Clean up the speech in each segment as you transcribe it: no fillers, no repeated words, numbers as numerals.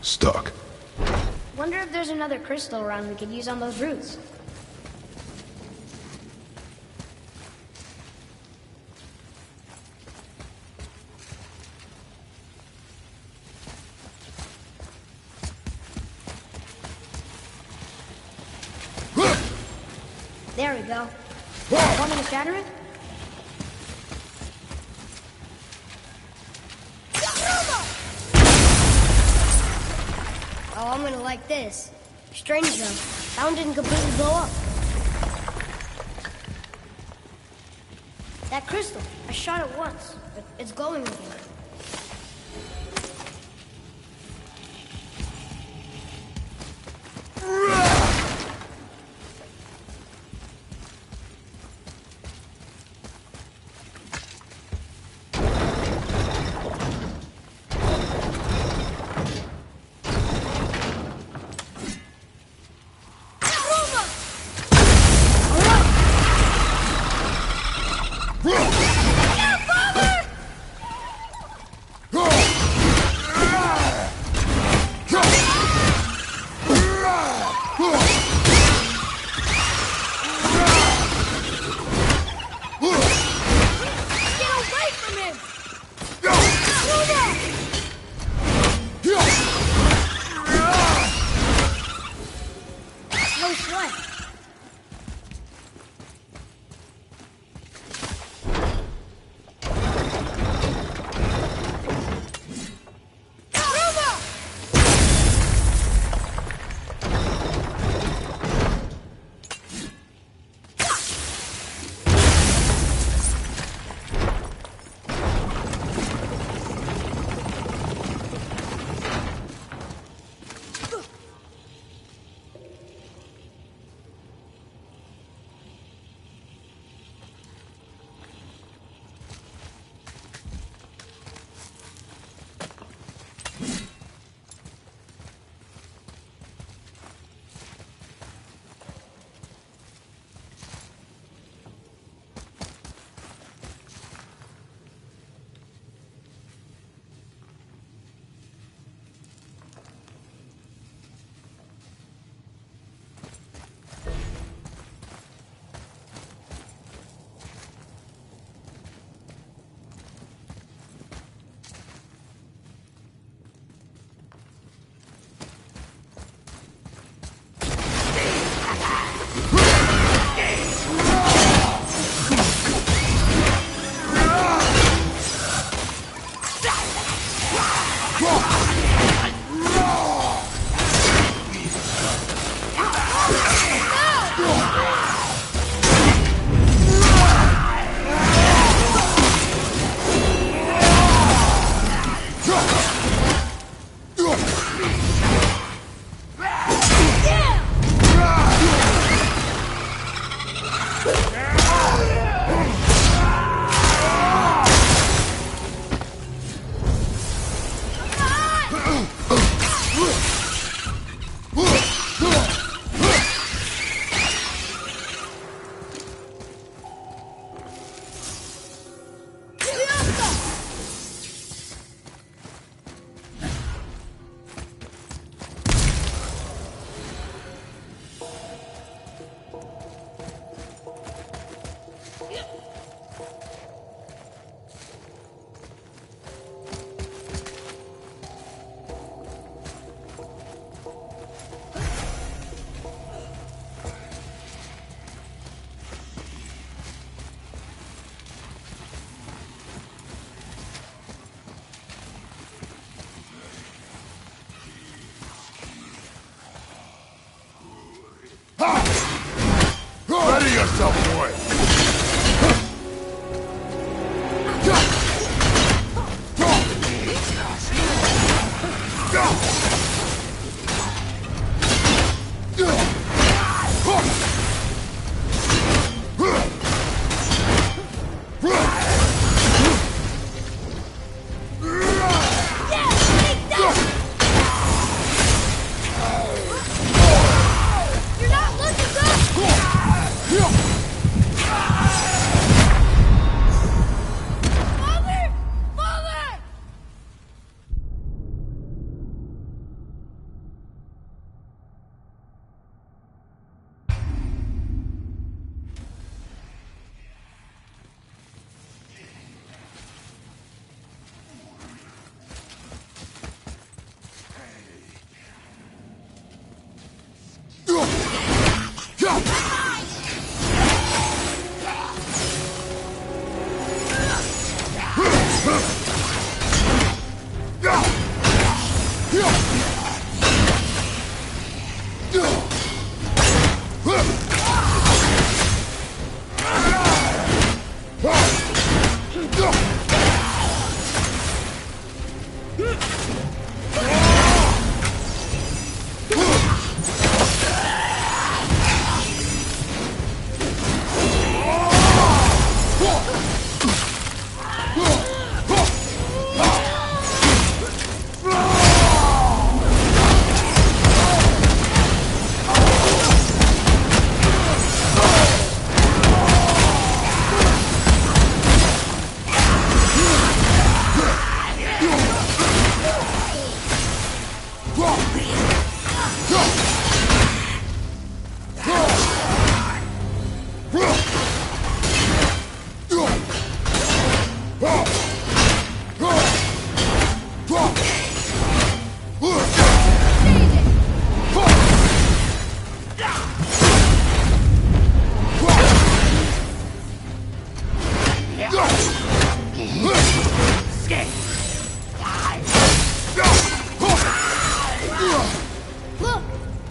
Stuck. Wonder if there's another crystal around we could use on those roots. There we go. Want me to shatter it? Oh, I'm gonna like this. Strange though. Sound didn't completely blow up. That crystal. I shot it once, but it's glowing again.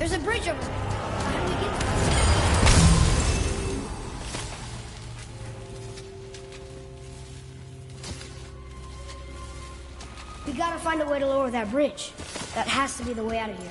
There's a bridge over there. How do we get there? We gotta find a way to lower that bridge. That has to be the way out of here.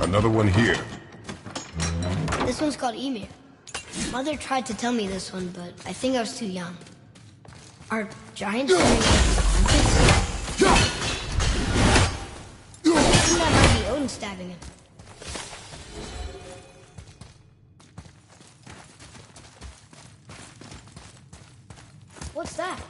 Another one here. This one's called Emir. Mother tried to tell me this one, but I think I was too young. Are giants doing like I think that might be Odin stabbing him. What's that?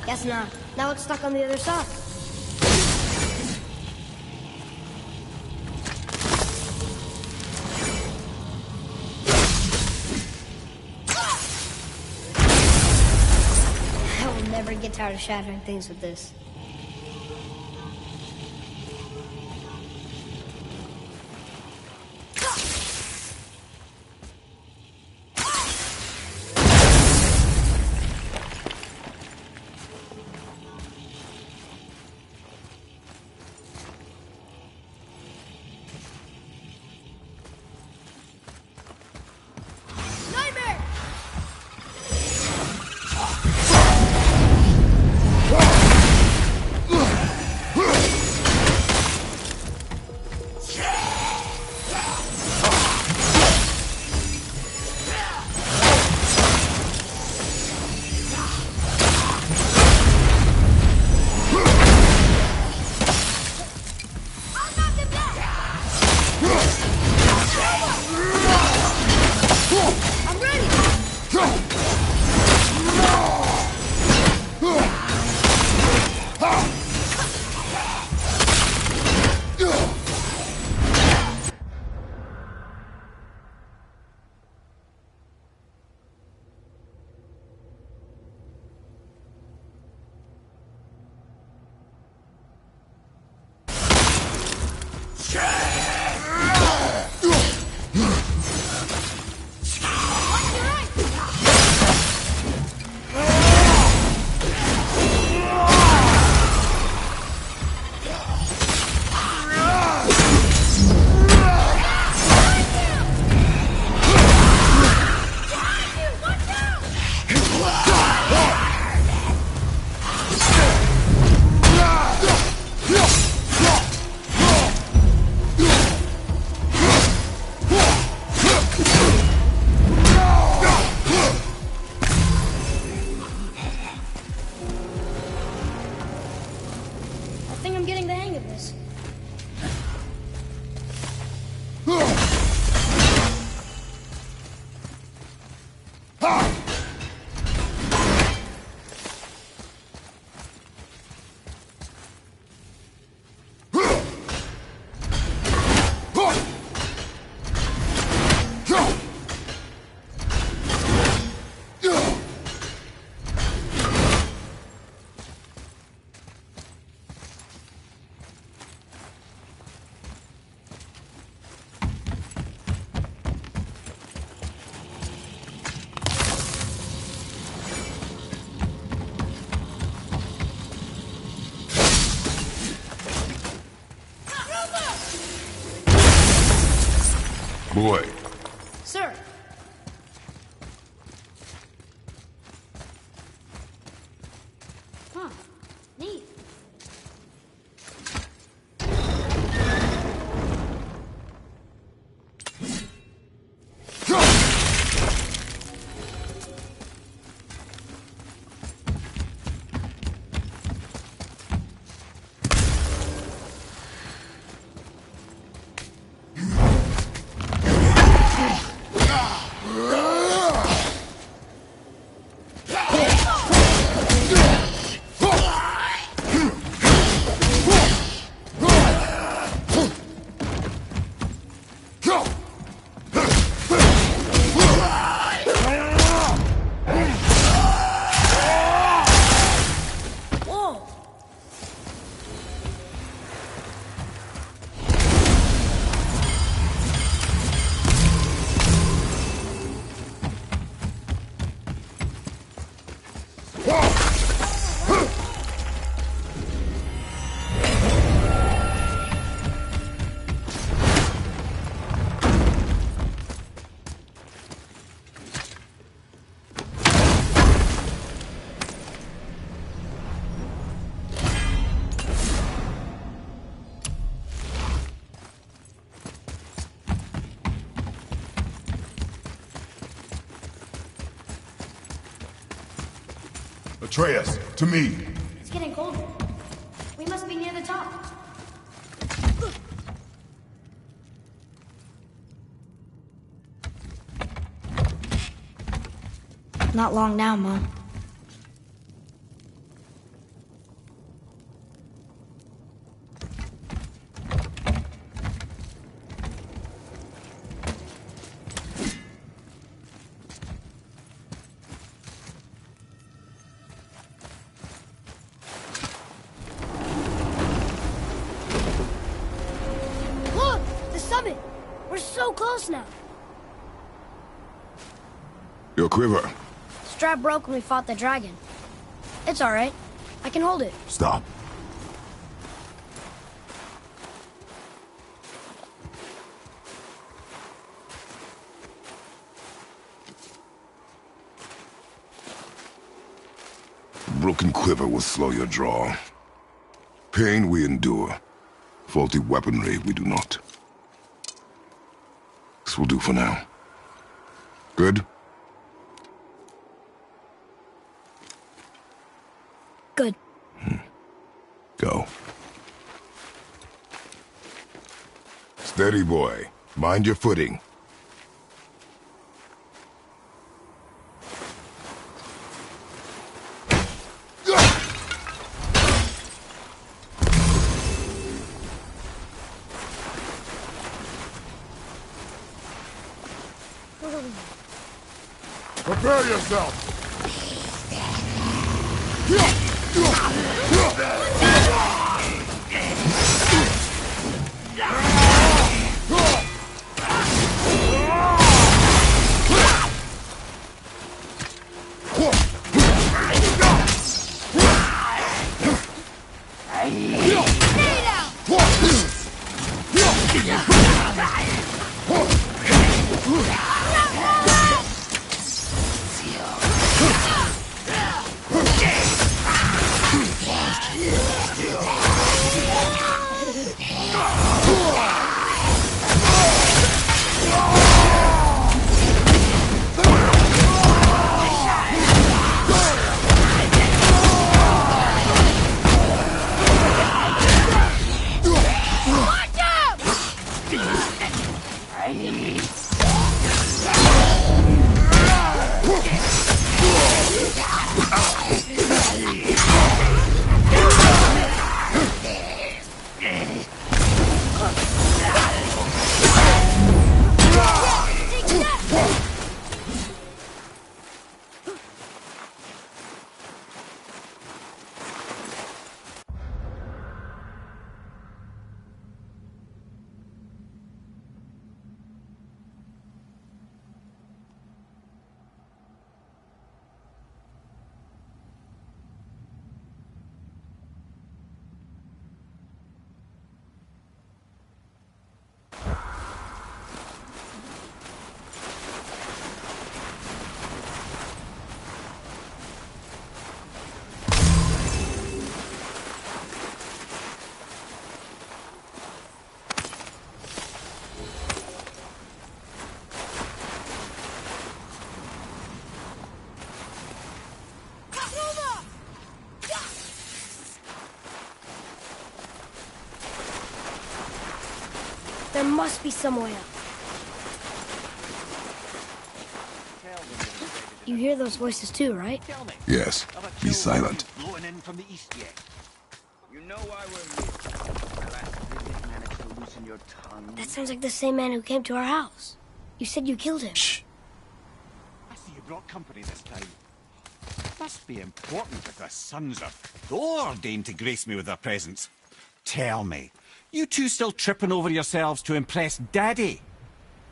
Guess not. Now it's stuck on the other side. I will never get tired of shattering things with this. Boy. Sir. Atreus, to me. It's getting colder. We must be near the top. Not long now, Mom. Look! The summit! We're so close now. Your quiver. Strap broke when we fought the dragon. It's alright. I can hold it. Stop. Broken quiver will slow your draw. Pain we endure. Faulty weaponry we do not. This will do for now. Good? Good. Go. Steady, boy. Mind your footing. Prepare yourself! There must be some way up. You hear those voices too, right? Yes. Be silent. Blowing in from the east yet. You know why we're here. My last visit managed to loosen your tongue. That sounds like the same man who came to our house. You said you killed him. Shh. I see you brought company this time. Must be important if the sons of Thor deign to grace me with their presence. Tell me, you two still tripping over yourselves to impress Daddy?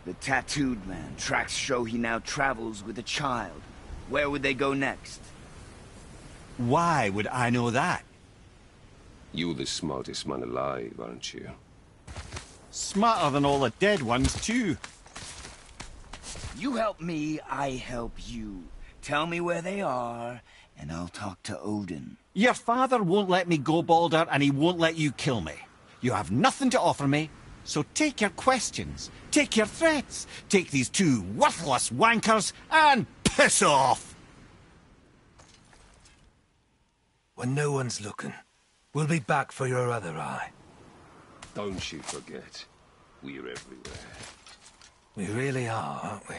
The tattooed man. Tracks show he now travels with a child. Where would they go next? Why would I know that? You're the smartest man alive, aren't you? Smarter than all the dead ones, too. You help me, I help you. Tell me where they are, and I'll talk to Odin. Your father won't let me go, Balder, and he won't let you kill me. You have nothing to offer me, so take your questions, take your threats, take these two worthless wankers, and piss off! when no one's looking. We'll be back for your other eye. Don't you forget, we're everywhere. We really are, aren't we?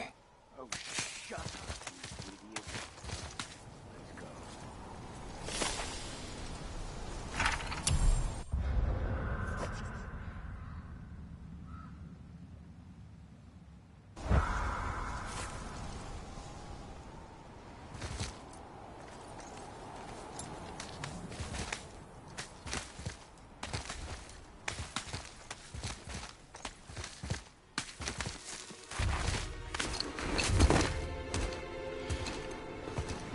Oh, shut up, you idiot. Let's go.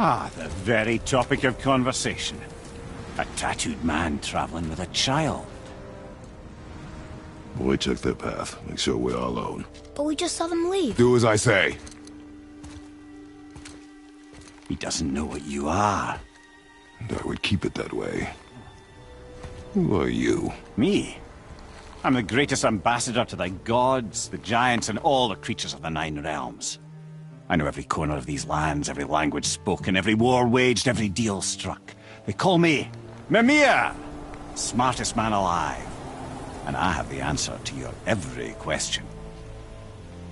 Ah, the very topic of conversation. A tattooed man traveling with a child. Boy, check their path. Make sure we're all alone. But we just saw them leave. Do as I say. He doesn't know what you are. And I would keep it that way. Who are you? Me? I'm the greatest ambassador to the gods, the giants, and all the creatures of the Nine Realms. I know every corner of these lands, every language spoken, every war waged, every deal struck. They call me Mimir, smartest man alive. And I have the answer to your every question.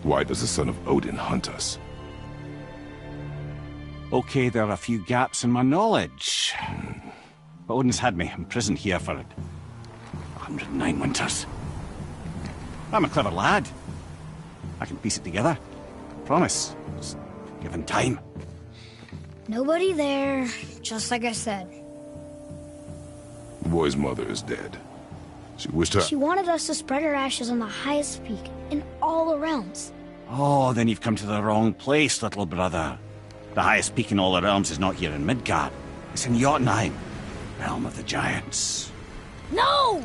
Why does the son of Odin hunt us? Okay, there are a few gaps in my knowledge. But Odin's had me imprisoned here for 109 winters. I'm a clever lad. I can piece it together. Promise. Just given time. Nobody there, just like I said. The boy's mother is dead. She wished her... She wanted us to spread her ashes on the highest peak in all the realms. Oh, then you've come to the wrong place, little brother. The highest peak in all the realms is not here in Midgard. It's in Jotunheim, realm of the giants. No!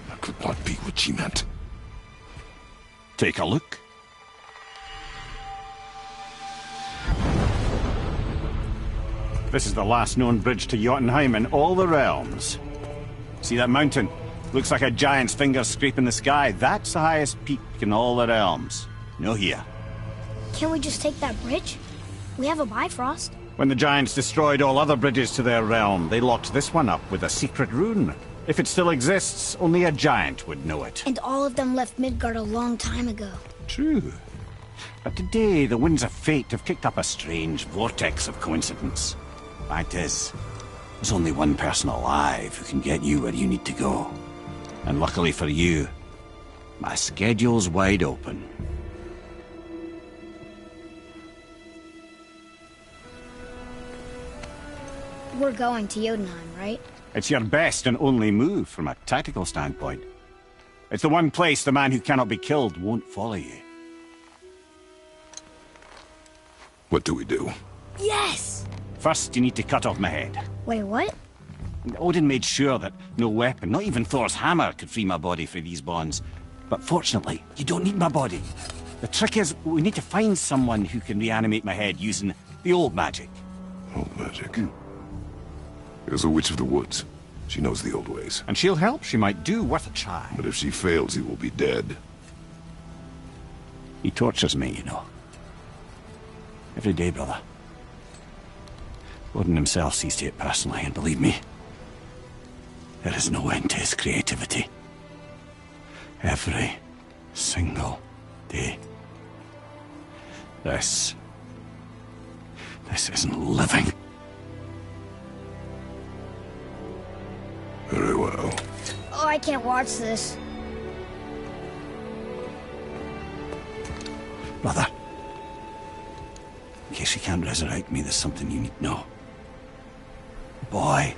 That could not be what she meant. Take a look. This is the last known bridge to Jotunheim in all the realms. See that mountain? Looks like a giant's finger scraping the sky. That's the highest peak in all the realms. No here. Can't we just take that bridge? We have a Bifrost. When the giants destroyed all other bridges to their realm, they locked this one up with a secret rune. If it still exists, only a giant would know it. And all of them left Midgard a long time ago. True. But today, the winds of fate have kicked up a strange vortex of coincidence. Fact is, there's only one person alive who can get you where you need to go. And luckily for you, my schedule's wide open. We're going to Jotunheim, right? It's your best and only move from a tactical standpoint. It's the one place the man who cannot be killed won't follow you. What do we do? Yes! First, you need to cut off my head. Wait, what? Odin made sure that no weapon, not even Thor's hammer, could free my body from these bonds. But fortunately, you don't need my body. The trick is, we need to find someone who can reanimate my head using the old magic. Old magic. There's a witch of the woods. She knows the old ways. And she'll help. She might do worth a try. But if she fails, he will be dead. He tortures me, you know. Every day, brother. Odin himself sees to it personally, and believe me, there is no end to his creativity. Every single day. This isn't living. Very well. Oh, I can't watch this. Brother, in case you can't resurrect me, there's something you need to know. Boy,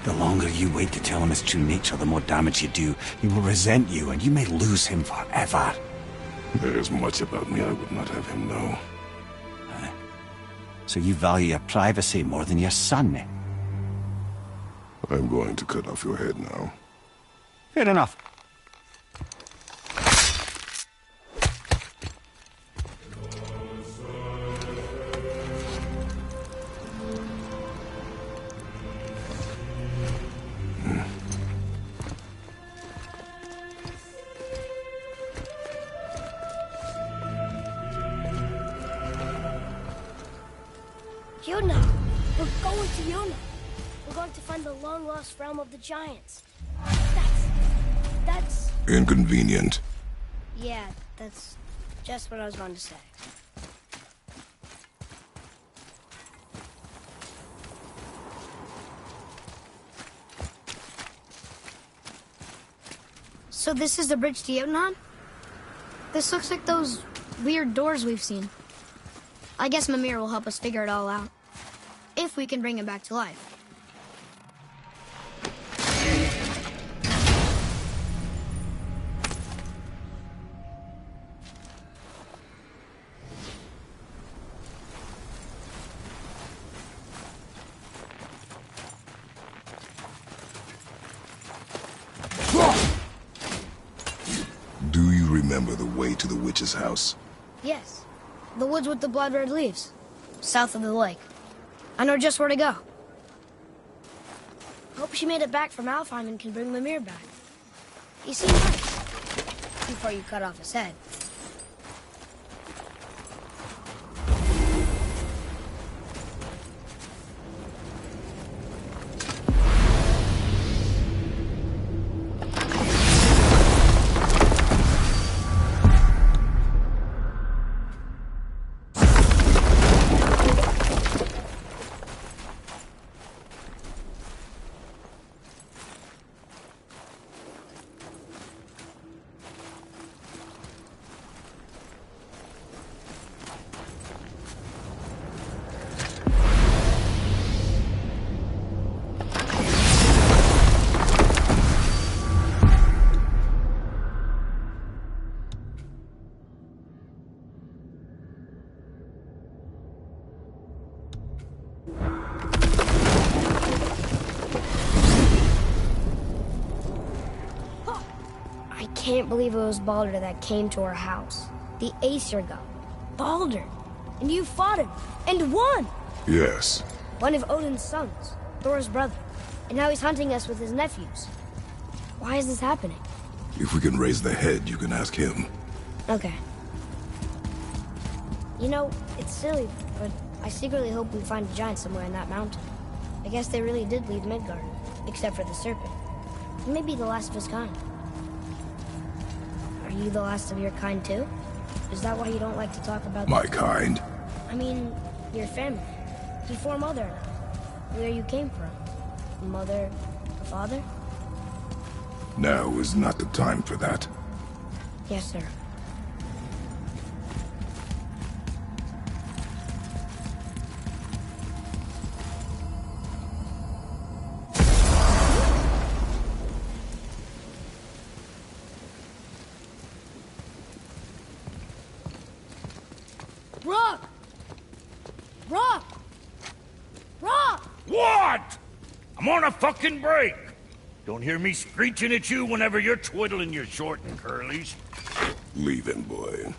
the longer you wait to tell him his true nature, the more damage you do. He will resent you, and you may lose him forever. There's much about me I would not have him know. So you value your privacy more than your son, eh? I'm going to cut off your head now. Fair enough. Jotunheim. We're going to Yona. We're going to find the long-lost realm of the giants. That's... Inconvenient. Yeah, that's just what I was going to say. So this is the bridge to Jotunheim? This looks like those weird doors we've seen. I guess Mimir will help us figure it all out. If we can bring him back to life. Do you remember the way to the witch's house? Yes. The woods with the blood-red leaves. South of the lake. I know just where to go. Hope she made it back from Alfheim and can bring Mimir back. He seemed nice. Before you cut off his head. I can't believe it was Baldur that came to our house. The Aesir god. Baldur! And you fought him, and won! Yes. One of Odin's sons, Thor's brother. And now he's hunting us with his nephews. Why is this happening? If we can raise the head, you can ask him. Okay. You know, it's silly, but I secretly hope we find a giant somewhere in that mountain. I guess they really did leave Midgard, except for the serpent. He may be the last of his kind. Are you the last of your kind, too? Is that why you don't like to talk about... My kind? I mean, your family. Before Mother and I. Where you came from. Mother, father? Now is not the time for that. Yes, sir. Rock! Rock! Rock! What? I'm on a fucking break. Don't hear me screeching at you whenever you're twiddling your short and curlies. Leave him, boy.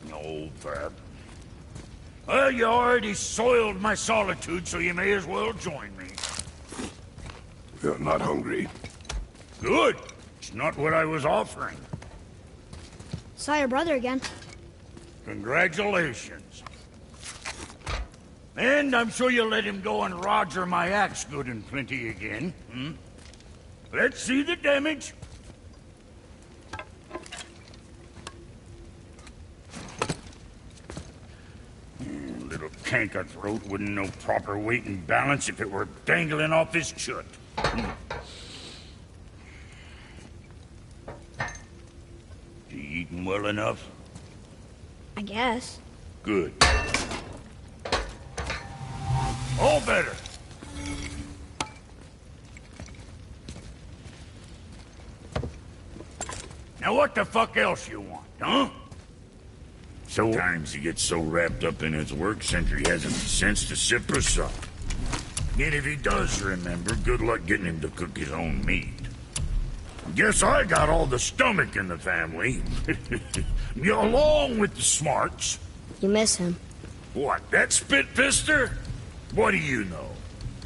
No, Fab. Well, you already soiled my solitude, so you may as well join me. You're not hungry. Good. It's not what I was offering. Saw your brother again. Congratulations. And I'm sure you'll let him go and Roger my axe good and plenty again, hmm? Let's see the damage. Little canker-throat wouldn't know proper weight and balance if it were dangling off his chut. You eating well enough? I guess. Good. All better. Now what the fuck else you want, huh? Sometimes he gets so wrapped up in his work, Sentry hasn't the sense to sip or sup. And if he does remember, good luck getting him to cook his own meat. Guess I got all the stomach in the family. Along with the smarts. You miss him. What, that spit-fister? What do you know?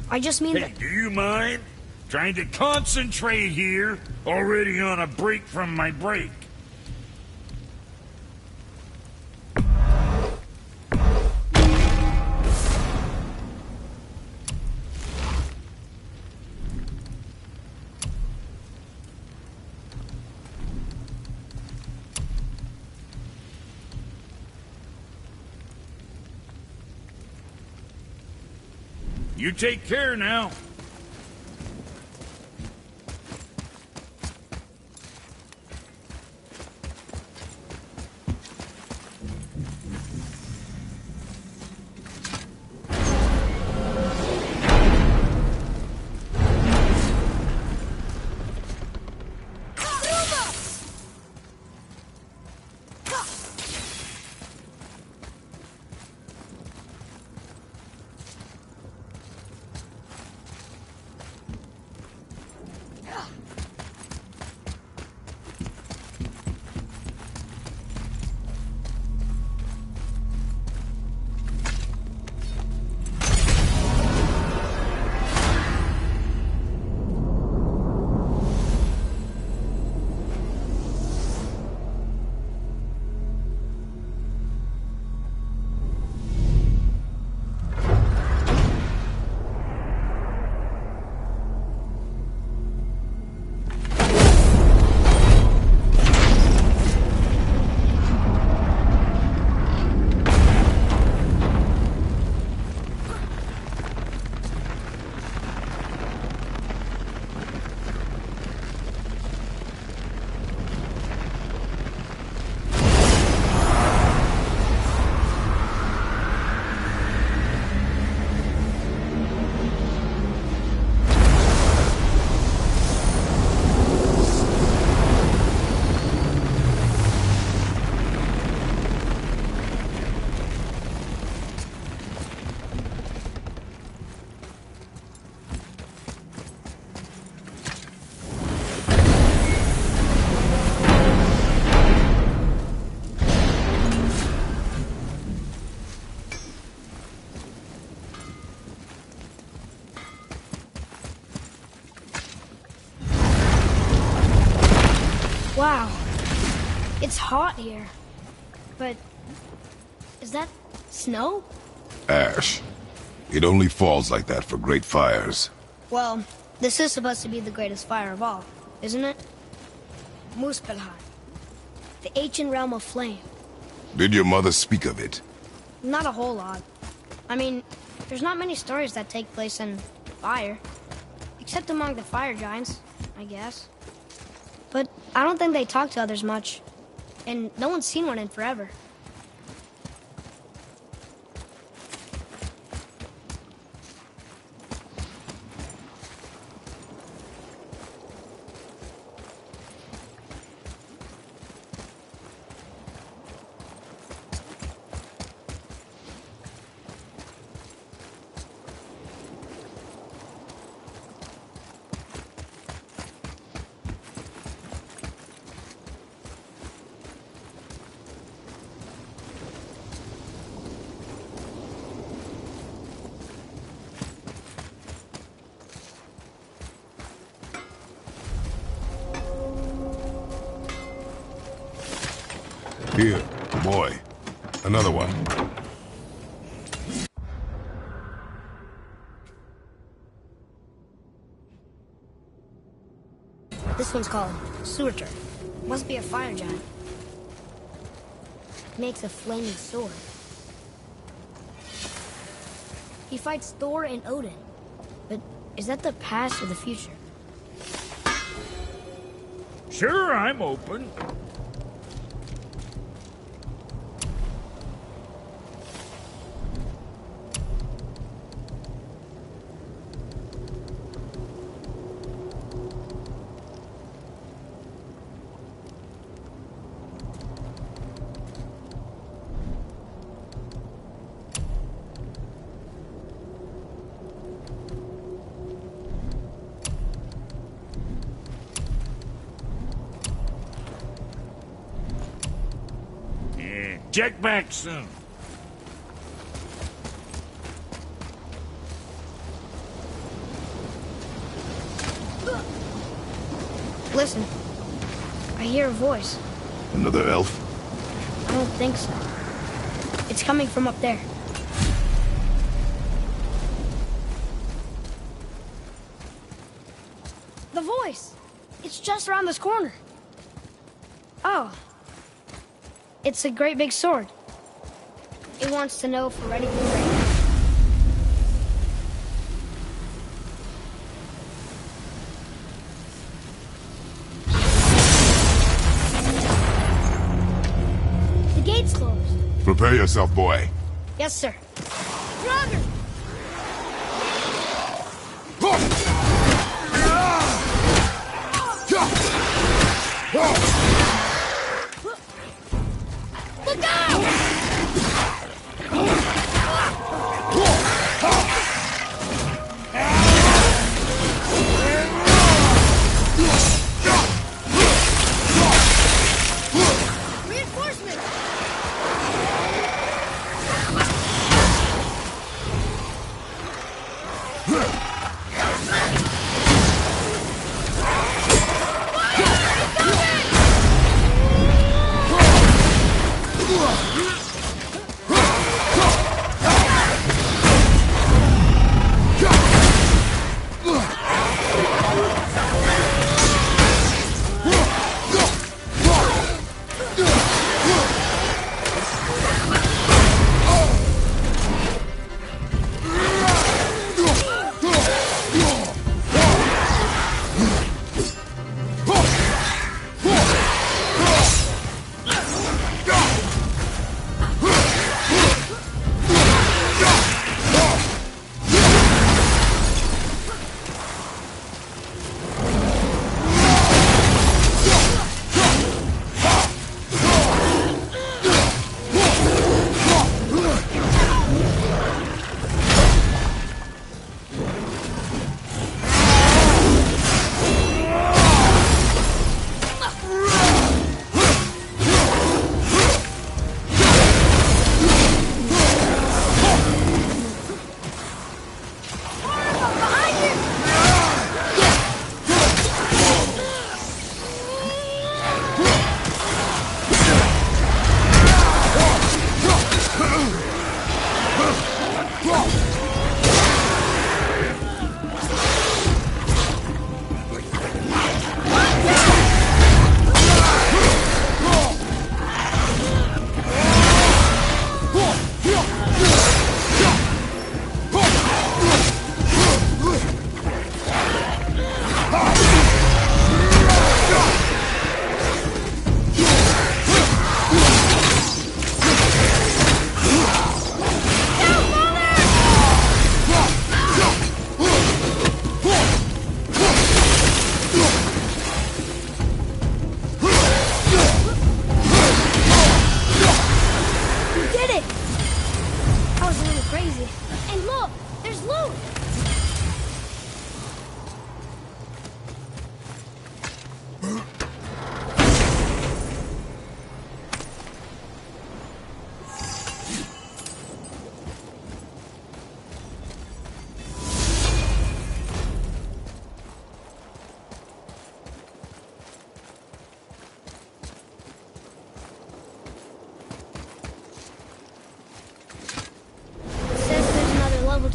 I just mean Hey, that... do you mind? Trying to concentrate here, already on a break from my break. You take care now. Wow. It's hot here. But is that snow? Ash. It only falls like that for great fires. Well, this is supposed to be the greatest fire of all, isn't it? Muspelheim. The ancient realm of flame. Did your mother speak of it? Not a whole lot. I mean, there's not many stories that take place in fire. Except among the fire giants, I guess. But I don't think they talk to others much. And no one's seen one in forever. Here, boy. Another one. This one's called Surtur. Must be a fire giant. Makes a flaming sword. He fights Thor and Odin. But is that the past or the future? Sure, I'm open. Check back soon. Listen. I hear a voice. Another elf? I don't think so. It's coming from up there. The voice! It's just around this corner. Oh. It's a great big sword. It wants to know if we're ready for raid. Prepare yourself, boy. Yes, sir. Roger! Look out!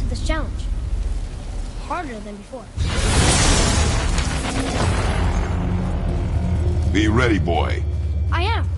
this challenge. Harder than before. Be ready, boy. I am.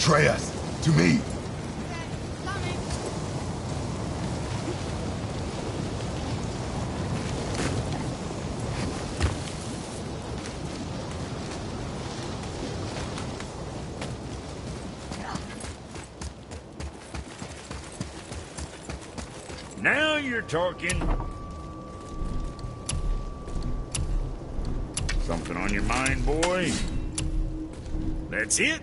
betray us. To me. Now you're talking. Something on your mind, boy? That's it?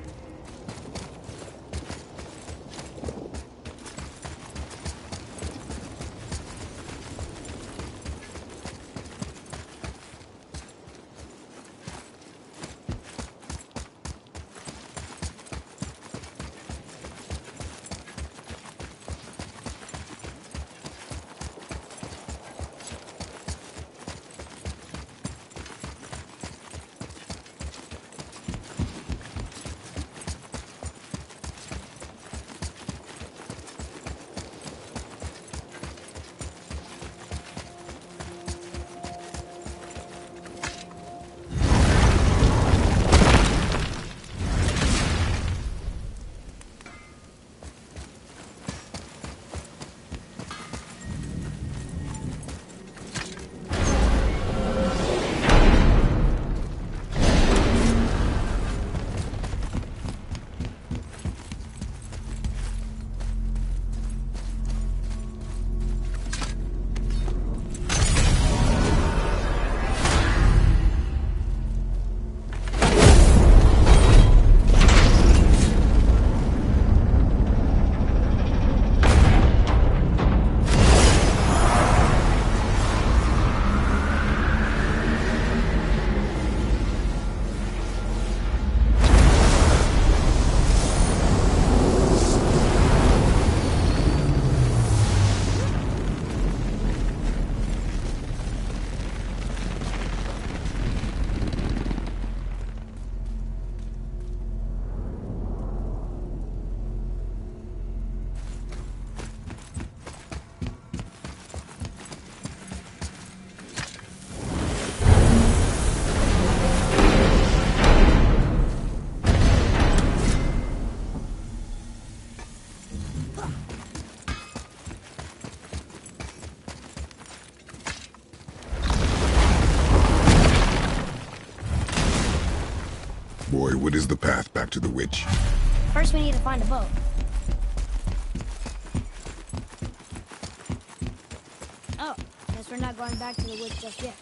Boy, what is the path back to the witch? First, we need to find a boat. Oh, guess we're not going back to the woods just yet.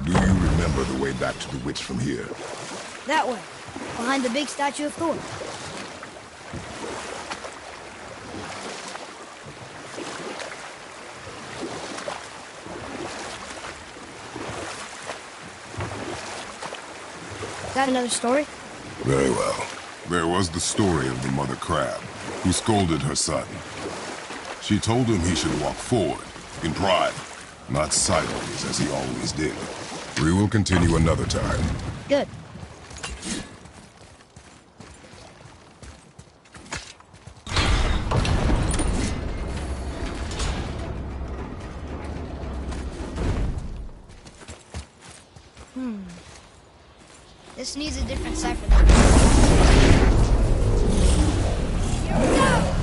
Do you remember the way back to the witch from here? That way, behind the big statue of Thor. Is that another story? Very well. There was the story of the mother crab, who scolded her son. She told him he should walk forward, in pride, not sideways as he always did. We will continue another time. Good. This needs a different cipher than Here we go!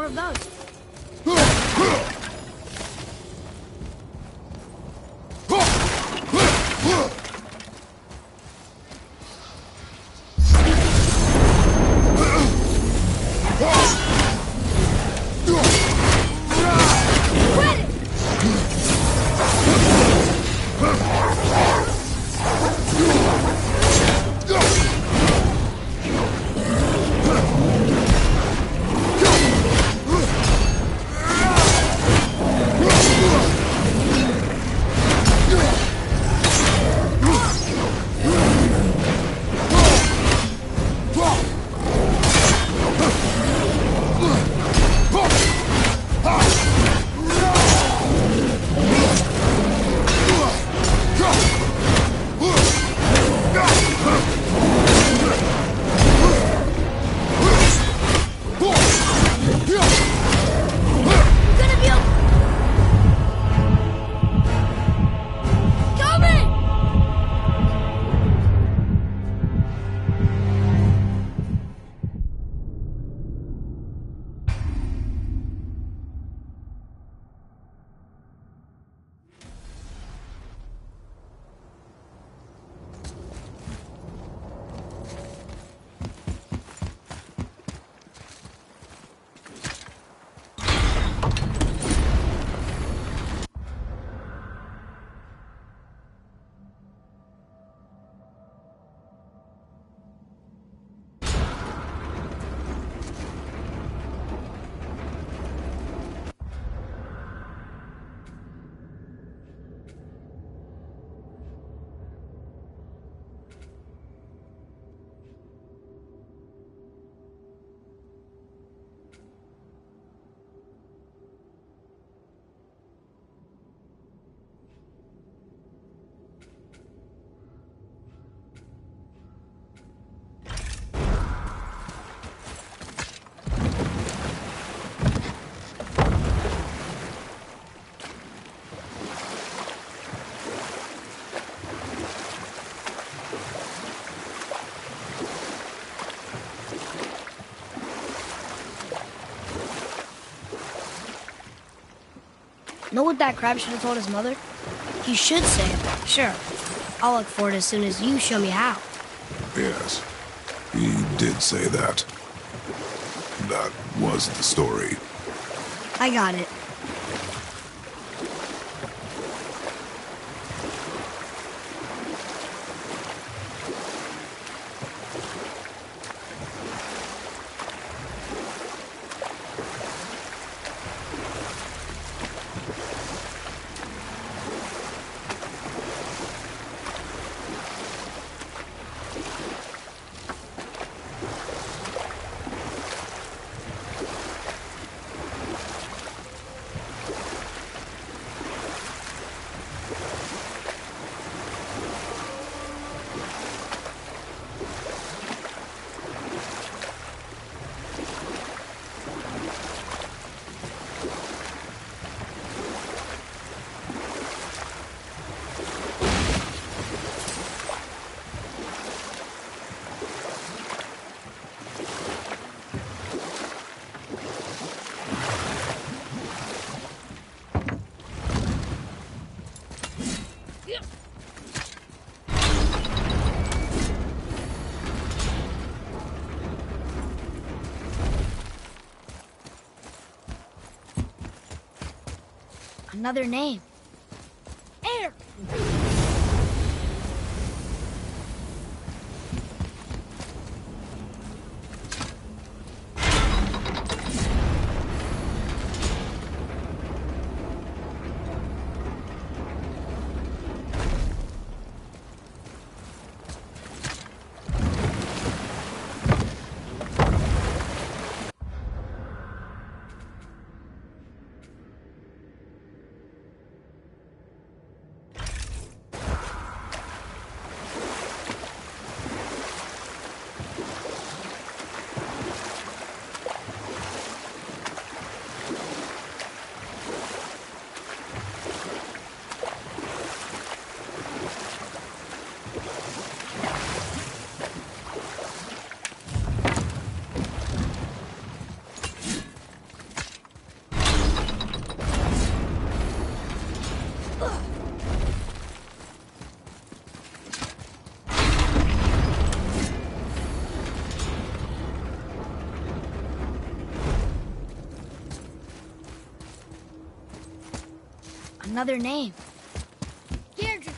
of those. Know what that crab should have told his mother? He should say it. Sure. I'll look for it as soon as you show me how. Yes, he did say that. That was the story. I got it. Another name. Air! another name. Deirdre.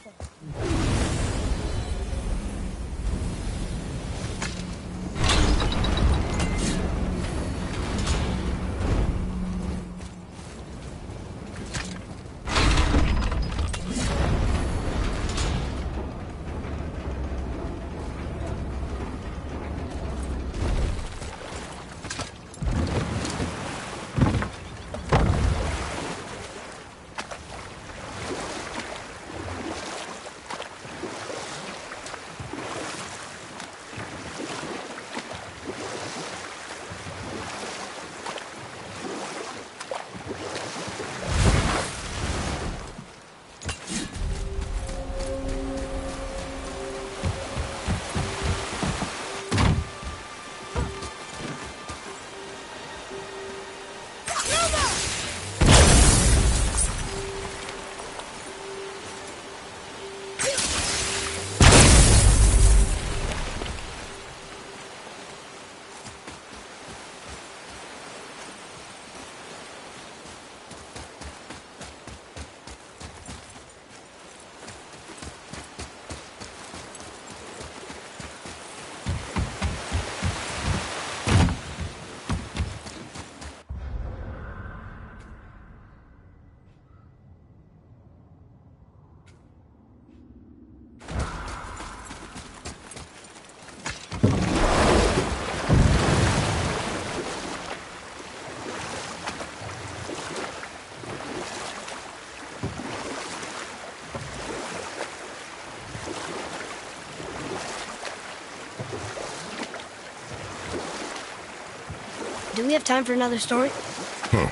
Do we have time for another story? Huh.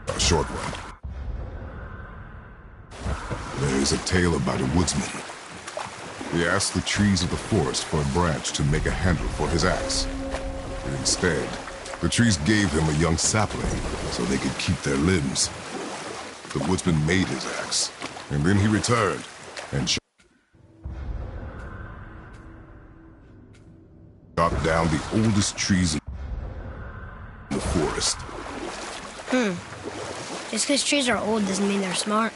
A short one. There's a tale about a woodsman. He asked the trees of the forest for a branch to make a handle for his axe. But instead, the trees gave him a young sapling so they could keep their limbs. The woodsman made his axe, and then he returned and chopped down the oldest trees in the forest. Just because trees are old doesn't mean they're smart.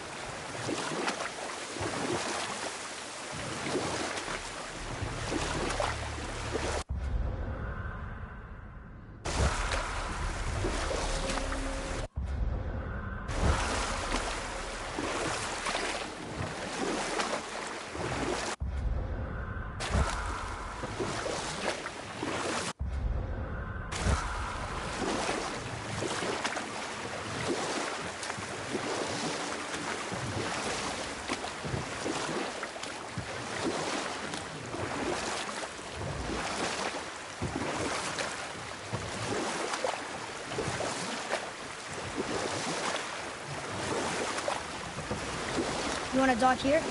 You want to dock here?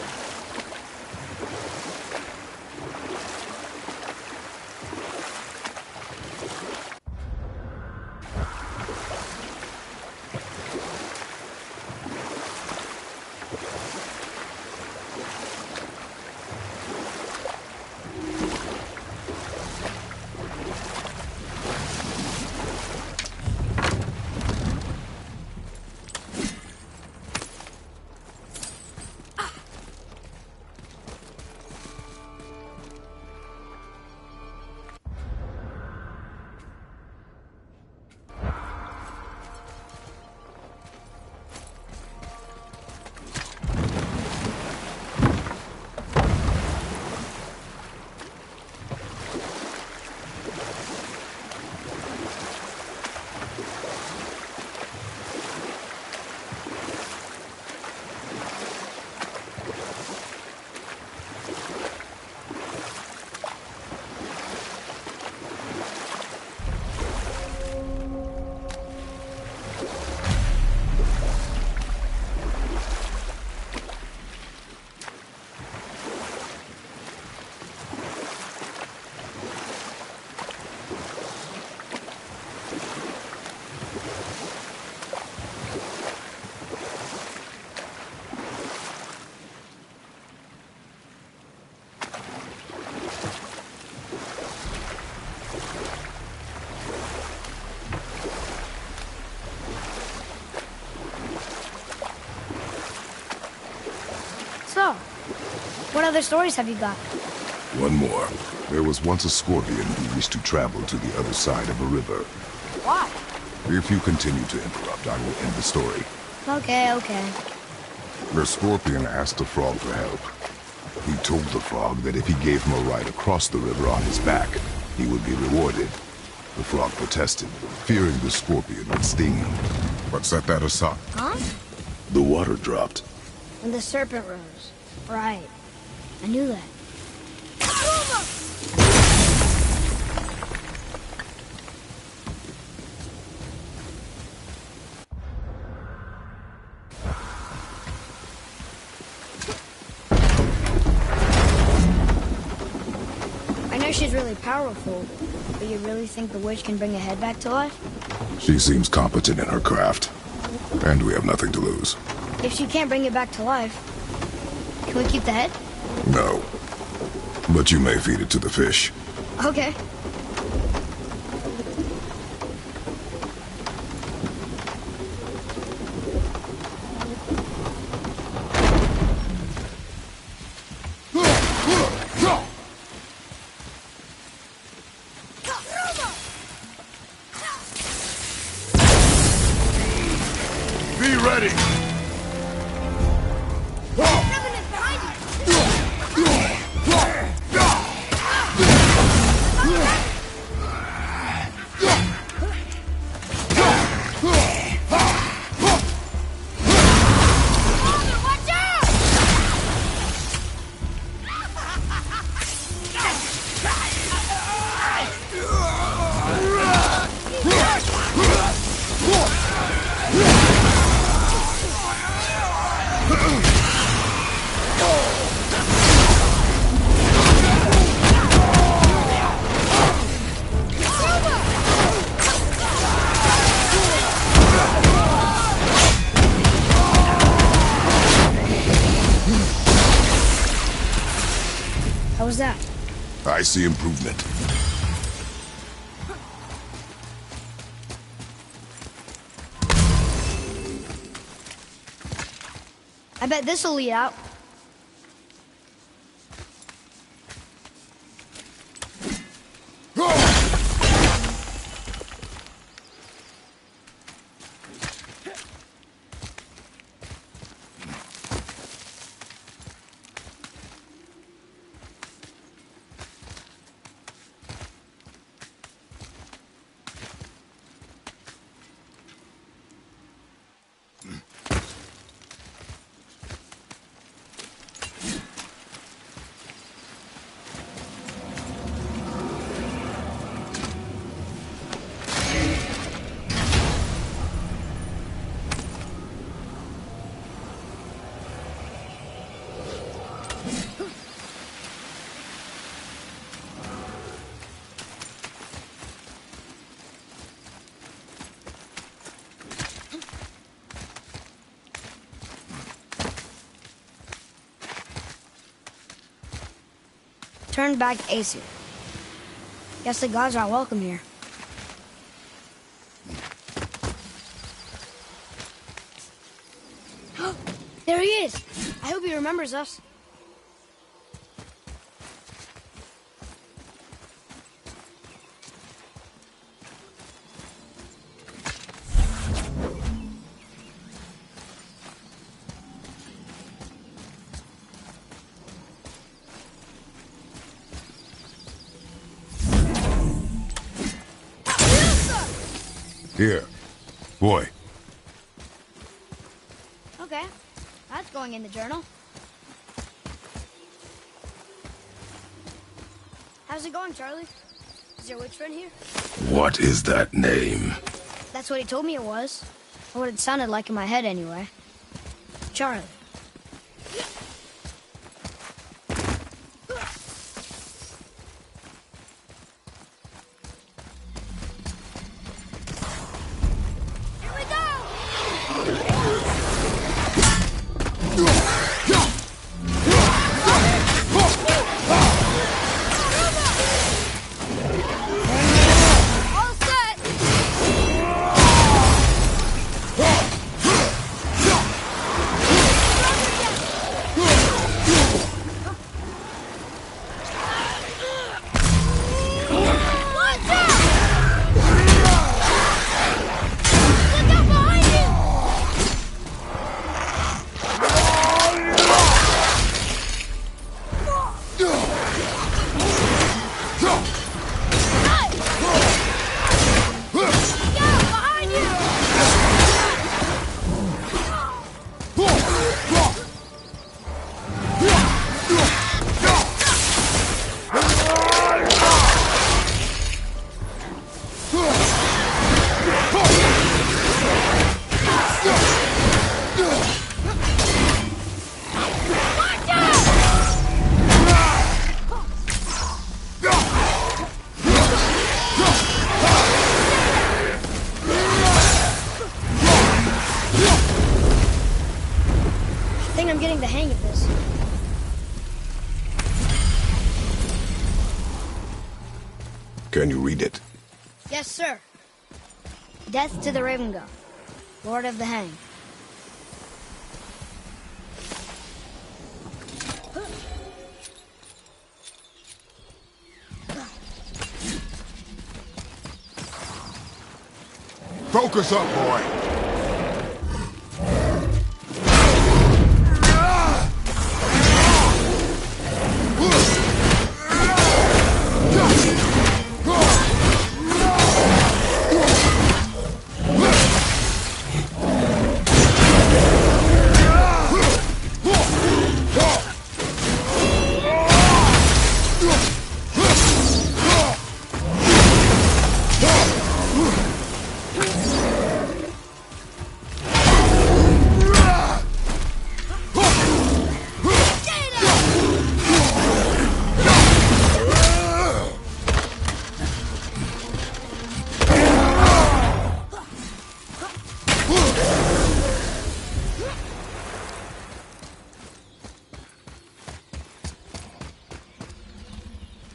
What other stories have you got? One more. There was once a scorpion who wished to travel to the other side of a river. Why? If you continue to interrupt, I will end the story. Okay, okay. The scorpion asked the frog for help. He told the frog that if he gave him a ride across the river on his back, he would be rewarded. The frog protested, fearing the scorpion would sting him. But set that aside. Huh? The water dropped. When the serpent rose. Right. I knew that. I know she's really powerful, but you really think the witch can bring a head back to life? She seems competent in her craft. And we have nothing to lose. If she can't bring it back to life, can we keep the head? No. But you may feed it to the fish. Okay. Be ready! How was that? I see improvement. I bet this'll lead out. Turn back Aesir. Guess the gods aren't welcome here. There he is! I hope he remembers us. Here. Boy. Okay, that's going in the journal. How's it going, Charlie? Is your witch friend here? What is that name? That's what he told me it was. Or what it sounded like in my head, anyway. Charlie. Can you read it? Yes, sir. Death to the Raven God, Lord of the Hang. Focus up, boy!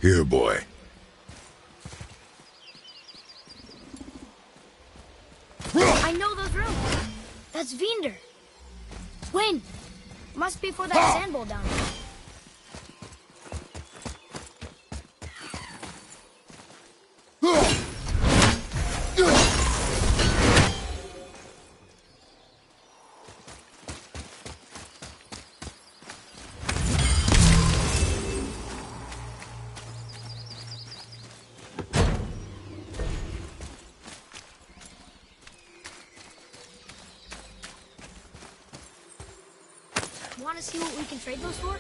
Here, boy. I know those rooms. That's Vinder. Wind. Must be for that sand bowl down there. Want to see what we can trade those for?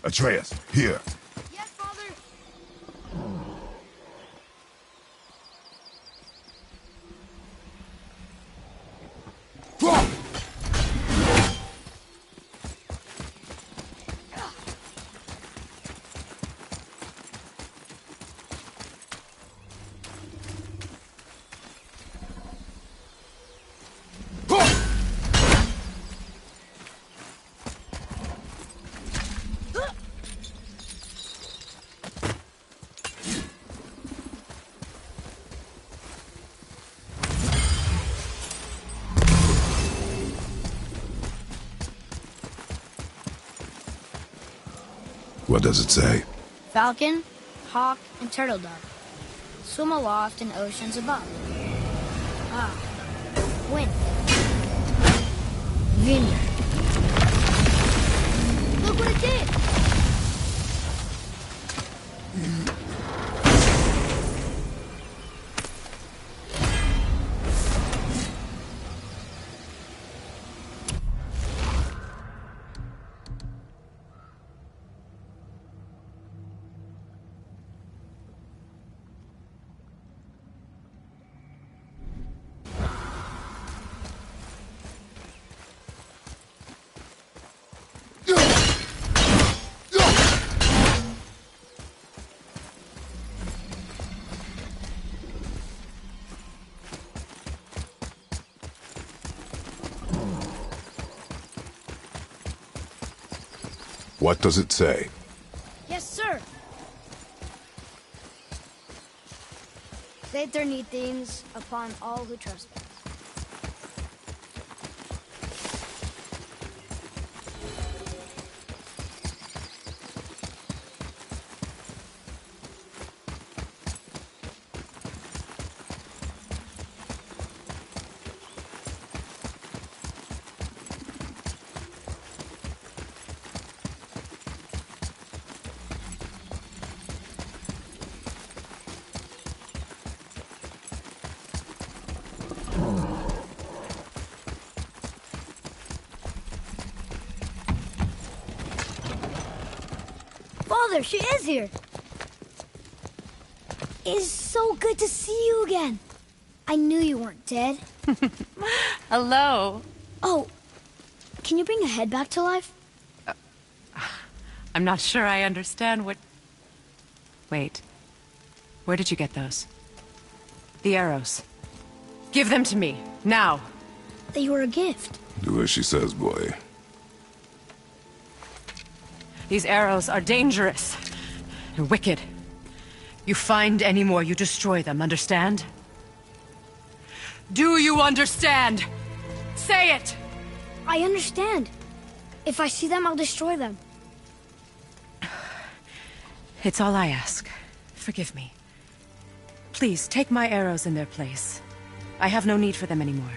Atreus, here. Yes, Father. What does it say? Falcon, hawk, and turtle dove swim aloft in oceans above. Ah, wind. Vinder. Look what it did! What does it say? Yes, sir. They turn neat things upon all who trespass. Father, she is here. It is so good to see you again. I knew you weren't dead. Hello. Oh, can you bring a head back to life? I'm not sure I understand what... Wait. Where did you get those? The arrows. Give them to me, now. They were a gift. Do as she says, boy. These arrows are dangerous. They're wicked. You find any more, you destroy them, understand? Do you understand? Say it! I understand. If I see them, I'll destroy them. It's all I ask. Forgive me. Please, take my arrows in their place. I have no need for them anymore.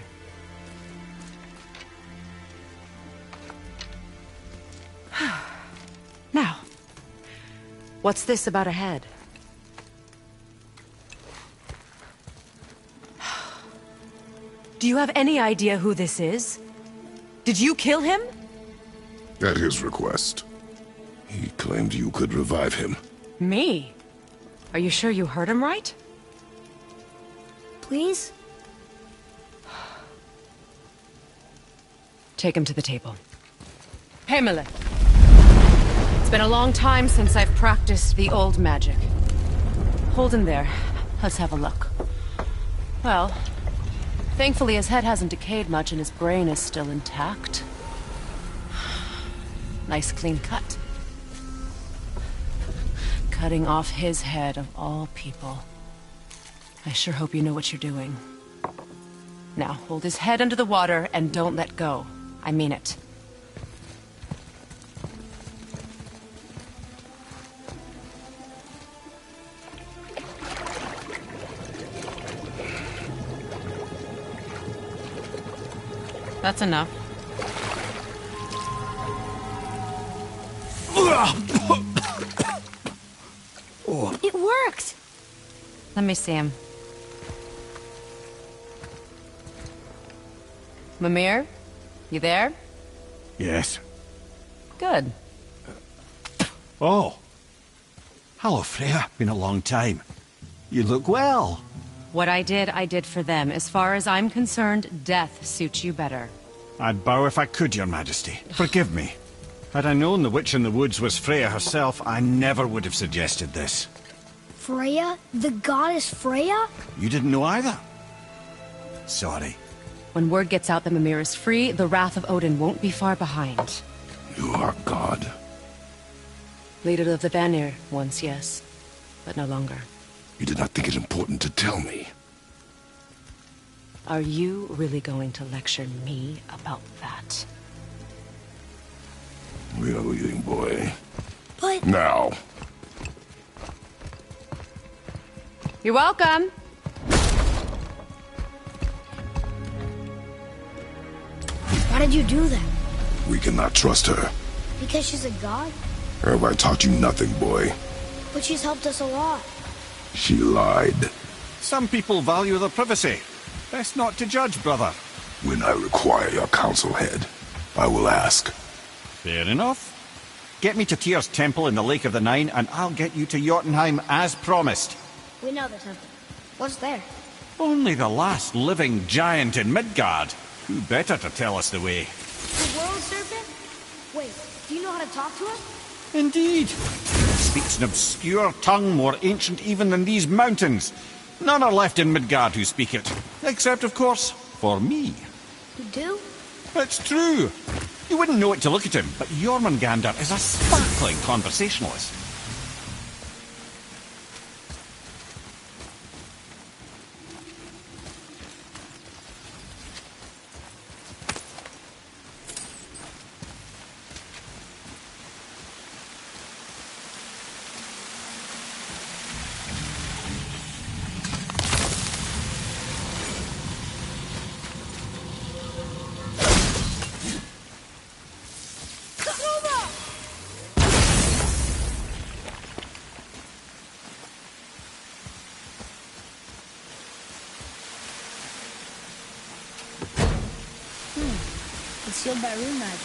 Now, what's this about a head? Do you have any idea who this is? Did you kill him? At his request. He claimed you could revive him. Me? Are you sure you heard him right? Please? Take him to the table. Pamela. It's been a long time since I've practiced the old magic. Hold him there. Let's have a look. Well, thankfully his head hasn't decayed much and his brain is still intact. Nice clean cut. Cutting off his head of all people. I sure hope you know what you're doing. Now, hold his head under the water and don't let go. I mean it. That's enough. It worked! Let me see him. Mimir? You there? Yes. Good. Oh. Hello, Freya. Been a long time. You look well. What I did for them. As far as I'm concerned, death suits you better. I'd bow if I could, Your Majesty. Forgive me. Had I known the witch in the woods was Freya herself, I never would have suggested this. Freya? The goddess Freya? You didn't know either? Sorry. When word gets out that Mimir is free, the wrath of Odin won't be far behind. You are God. Leader of the Vanir, once, yes. But no longer. You did not think it important to tell me. Are you really going to lecture me about that? We are leaving, boy. But... Now. You're welcome. Why did you do that? We cannot trust her. Because she's a god? Have I taught you nothing, boy? But she's helped us a lot. She lied. Some people value their privacy. Best not to judge, brother. When I require your council head, I will ask. Fair enough. Get me to Tyr's temple in the Lake of the Nine, and I'll get you to Jotunheim as promised. We know the temple. What's there? Only the last living giant in Midgard. Who better to tell us the way? The world serpent? Wait, do you know how to talk to us? Indeed. Speaks an obscure tongue more ancient even than these mountains. None are left in Midgard who speak it. Except, of course, for me. You do? It's true. You wouldn't know it to look at him, but Jormungandr is a sparkling conversationalist. It's sealed by rune magic.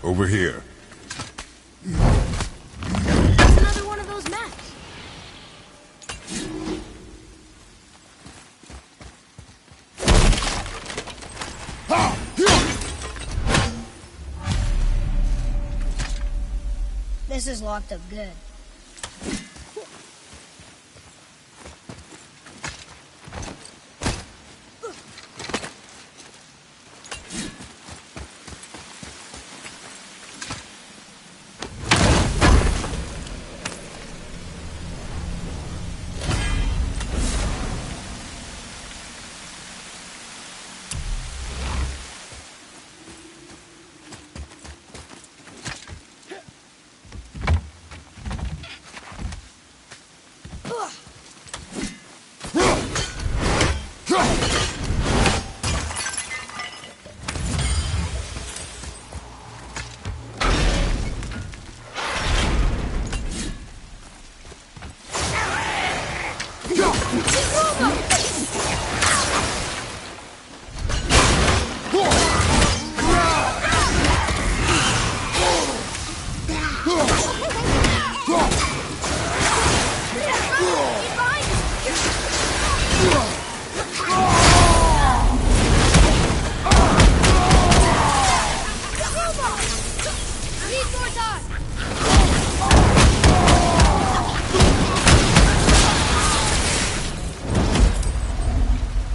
Over here. That's another one of those maps. This is locked up good.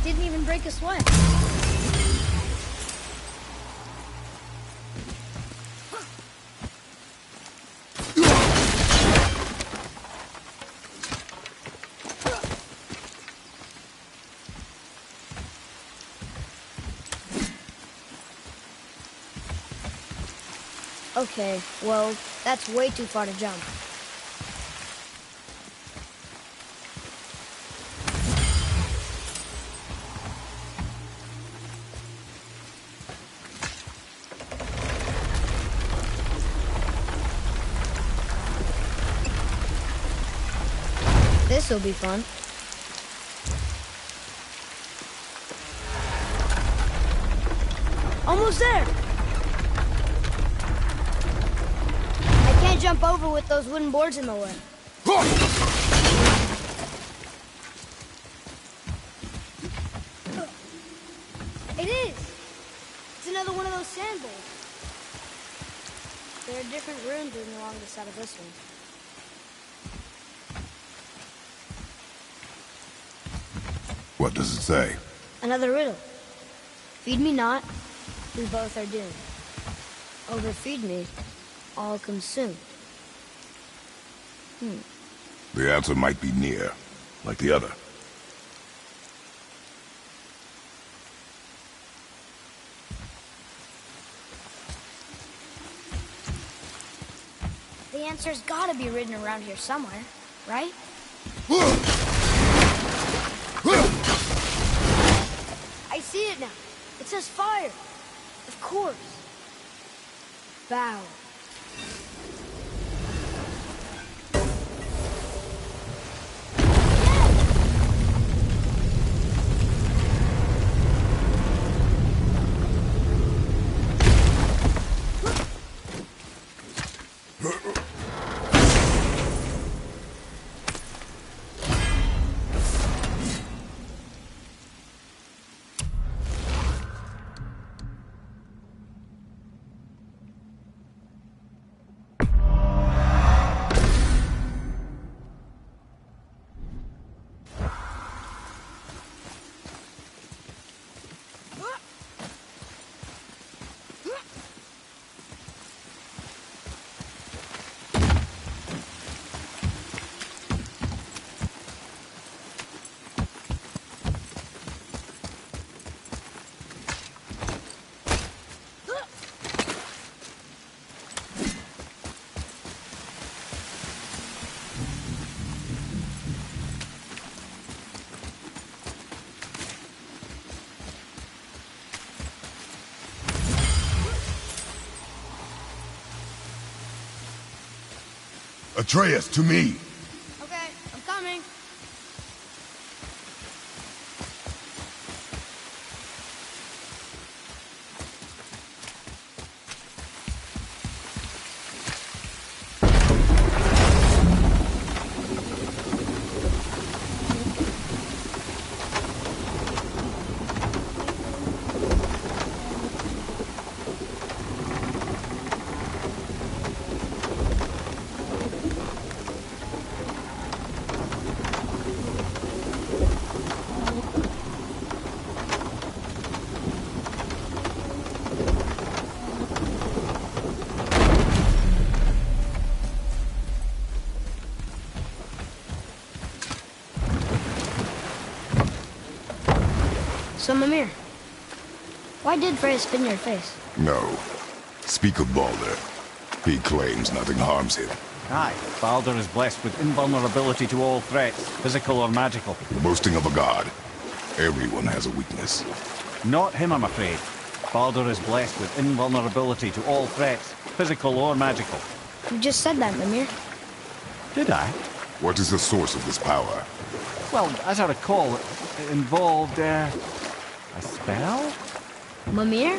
Didn't even break a sweat. Okay, well, that's way too far to jump. This'll be fun. Almost there! I can't jump over with those wooden boards in the way. It is! It's another one of those sand bowls. There are different runes running along the side of this one. What does it say? Another riddle. Feed me not, we both are doomed. Overfeed me, all consumed. The answer might be near, like the other. The answer's gotta be written around here somewhere, right? I see it now. It says fire. Of course. Bow. Atreus, to me! Okay, I'm coming. So, Mimir, why did Freya spit in your face? No. Speak of Baldur. He claims nothing harms him. Aye, Baldur is blessed with invulnerability to all threats, physical or magical. Boasting of a god. Everyone has a weakness. Not him, I'm afraid. Baldur is blessed with invulnerability to all threats, physical or magical. You just said that, Mimir. Did I? What is the source of this power? Well, as I recall, it involved, a spell? Mimir?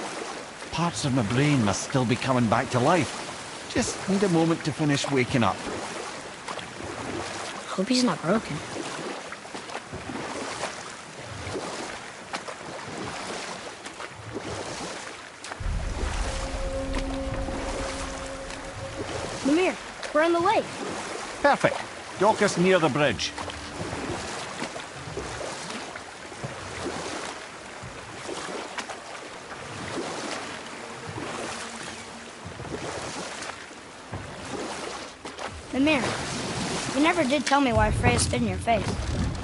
Parts of my brain must still be coming back to life. Just need a moment to finish waking up. Hope he's not broken. Mimir, we're on the lake. Perfect. Dock us near the bridge. Mimir, you never did tell me why Freya spit in your face.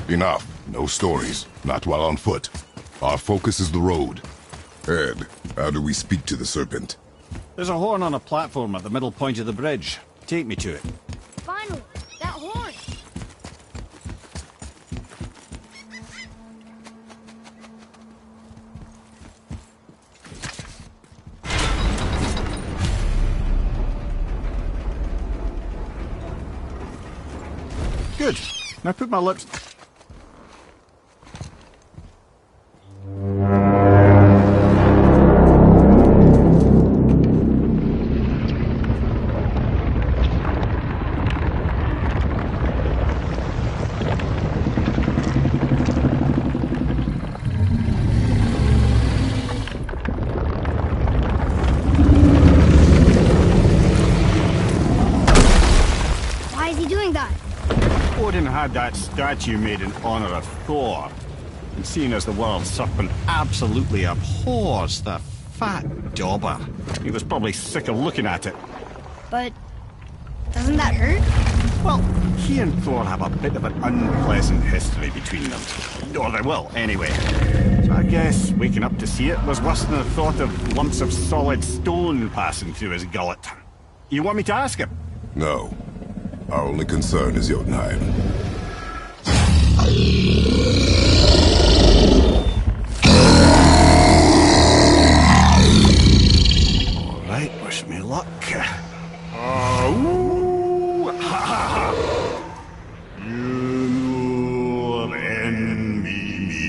Enough. No stories. Not while on foot. Our focus is the road. Ed, how do we speak to the serpent? There's a horn on a platform at the middle point of the bridge. Take me to it. Finally, that horn! Good. Now put my lips... Why is he doing that? Odin had that statue made in honor of Thor. And seeing as the world serpent absolutely abhors the fat dauber, he was probably sick of looking at it. But doesn't that hurt? Well, he and Thor have a bit of an unpleasant history between them. Or they will, anyway. So I guess waking up to see it was worse than the thought of lumps of solid stone passing through his gullet. You want me to ask him? No. Our only concern is Jotunheim. All right, wish me luck. Ooh, ha, ha, ha. You envy me.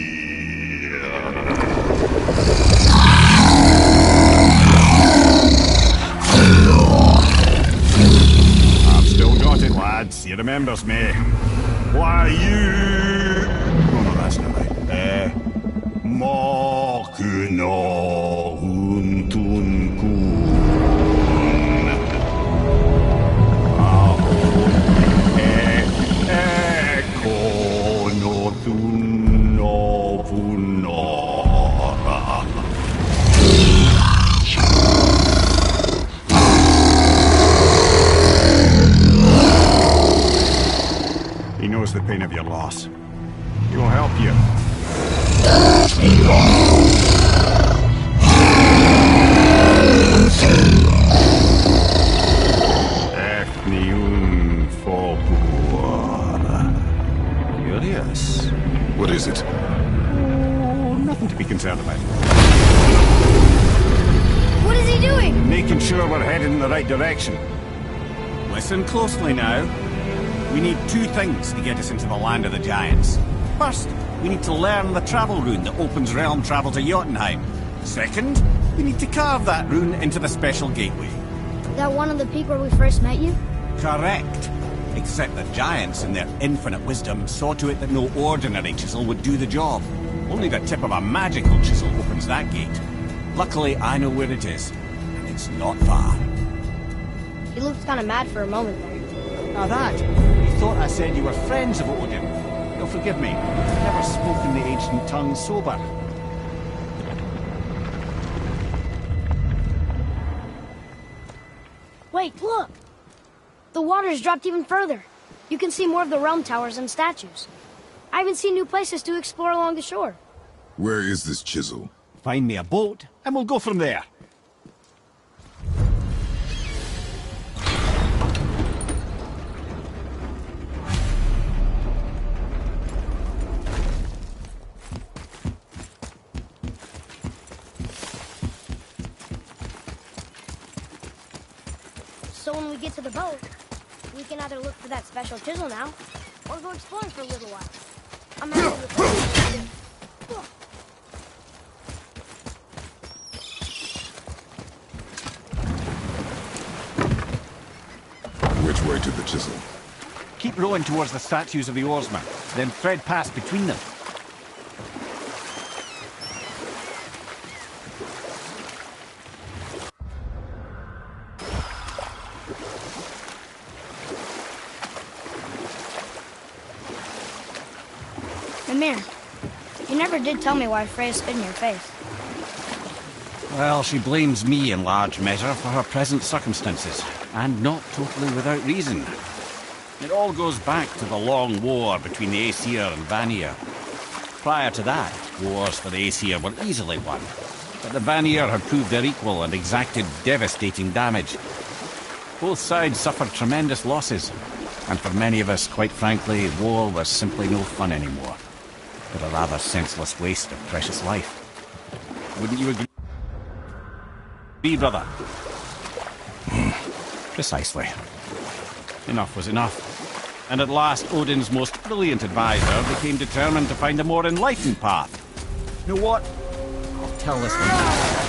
I've still got it, lads. He remembers me. Why, you... Oh, no, that's not right. Mokuno huntun kun. Eko no tunno punora. He knows the pain of your loss. He will help you. Efniun Fokuara. Curious. What is it? Oh, nothing to be concerned about. What is he doing? Making sure we're headed in the right direction. Listen closely now. We need two things to get us into the land of the giants. First, we need to learn the travel rune that opens realm travel to Jotunheim. Second, we need to carve that rune into the special gateway. That one on the peak where we first met you? Correct. Except the giants, in their infinite wisdom, saw to it that no ordinary chisel would do the job. Only the tip of a magical chisel opens that gate. Luckily, I know where it is, and it's not far. He looked kind of mad for a moment there. Now that, you thought I said you were friends of Odin. You'll forgive me. I've never spoken the ancient tongue sober. Wait, look! The water's dropped even further. You can see more of the realm towers and statues. I even see new places to explore along the shore. Where is this chisel? Find me a boat, and we'll go from there. So when we get to the boat, we can either look for that special chisel now, or go exploring for a little while. I'm happy with that. Which way to the chisel? Keep rowing towards the statues of the oarsmen, then thread past between them. Mimir, you never did tell me why Freya spit in your face. Well, she blames me in large measure for her present circumstances, and not totally without reason. It all goes back to the long war between the Aesir and Vanir. Prior to that, wars for the Aesir were easily won, but the Vanir had proved their equal and exacted devastating damage. Both sides suffered tremendous losses, and for many of us, quite frankly, war was simply no fun anymore, but a rather senseless waste of precious life. Wouldn't you agree, brother? Precisely. Enough was enough. And at last, Odin's most brilliant advisor became determined to find a more enlightened path. You know what? I'll tell this one.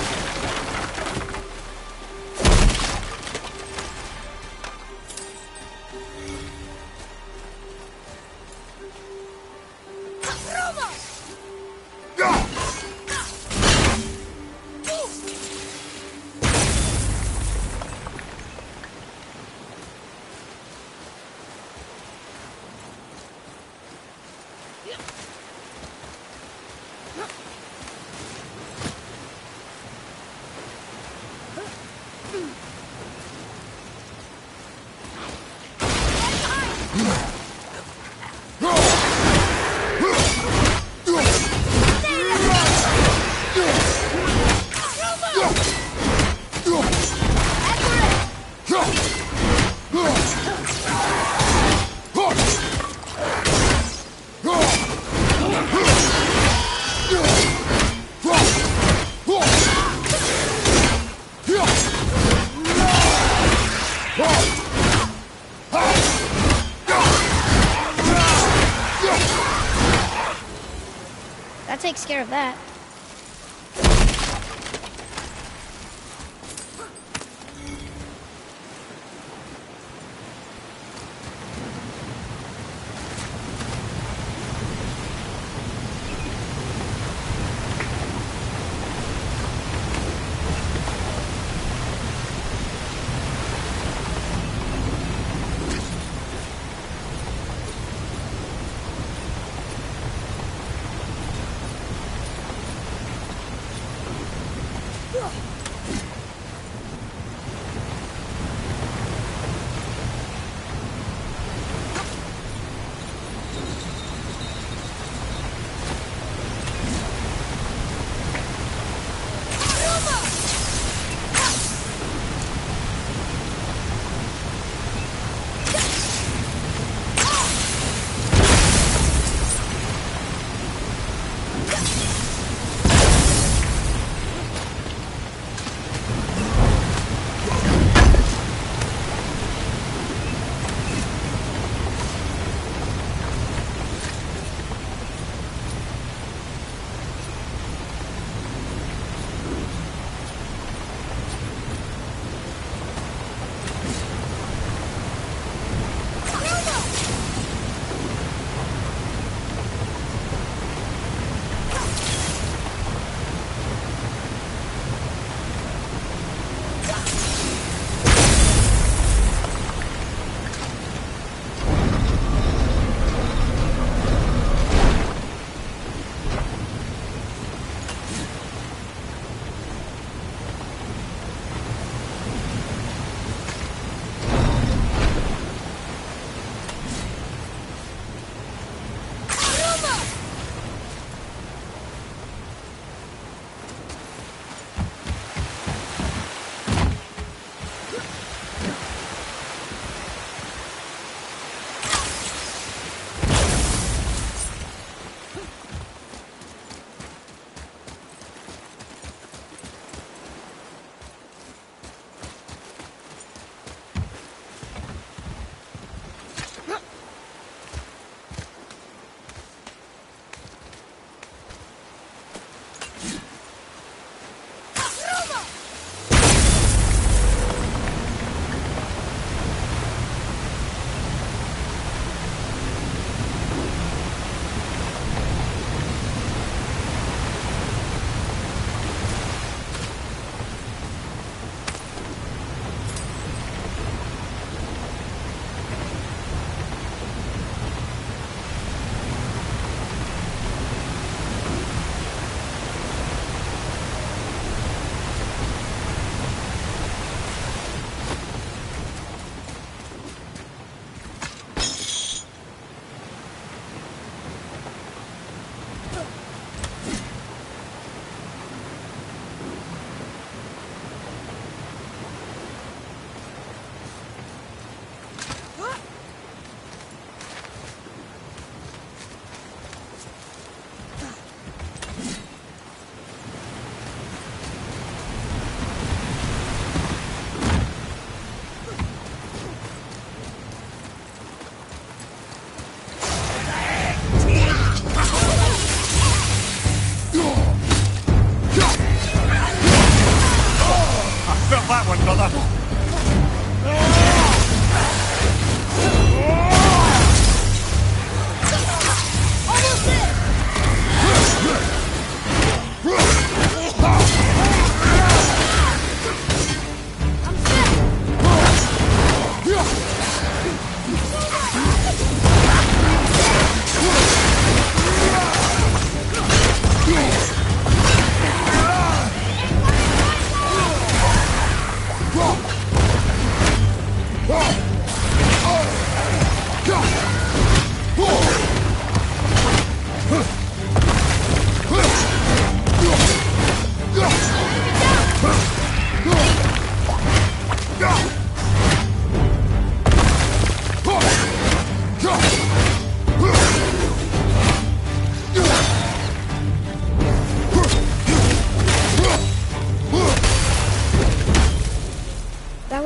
That takes care of that.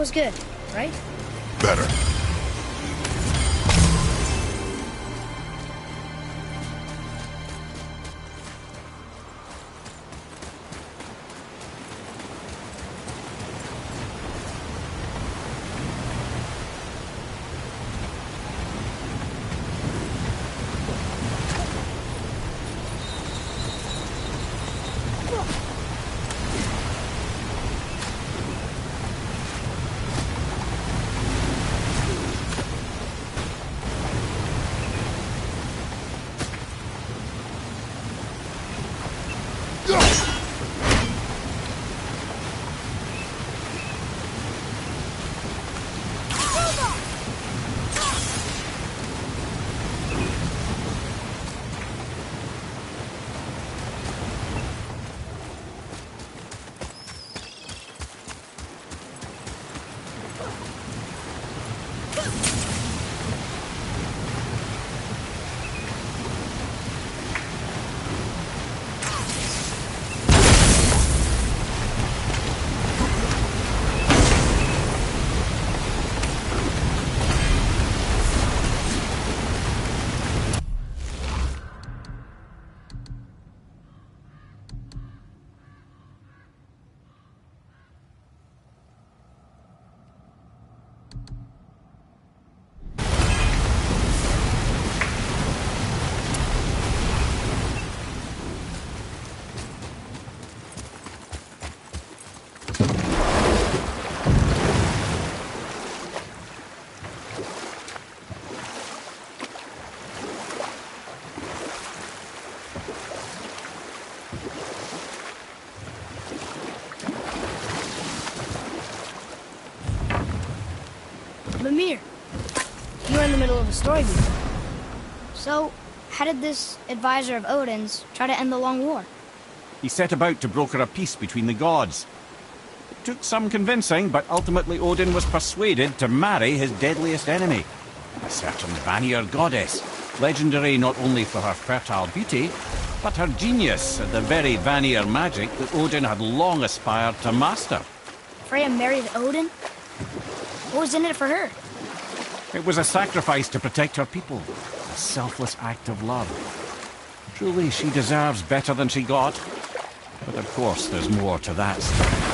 was good, right? Better. Mimir, you were in the middle of a story before. So, how did this advisor of Odin's try to end the long war? He set about to broker a peace between the gods. It took some convincing, but ultimately Odin was persuaded to marry his deadliest enemy, a certain Vanir goddess, legendary not only for her fertile beauty, but her genius at the very Vanir magic that Odin had long aspired to master. Freya married Odin? What was in it for her? It was a sacrifice to protect her people, a selfless act of love. Truly, she deserves better than she got. But of course, there's more to that story.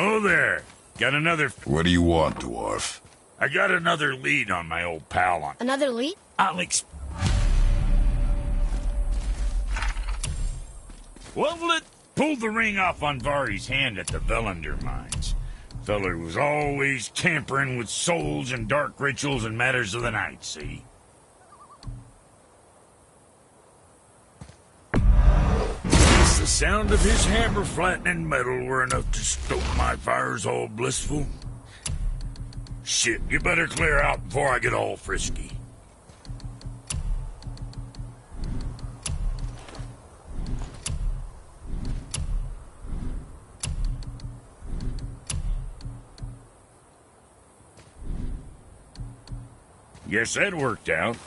Oh there. Got another... What do you want, dwarf? I got another lead on my old pal on... Another lead? Alex... Well, it pulled the ring off on Vari's hand at the Velander mines. Feller was always tampering with souls and dark rituals and matters of the night, see? The sound of his hammer flattening metal were enough to stoke my fires all blissful. Shit, you better clear out before I get all frisky. Guess that worked out.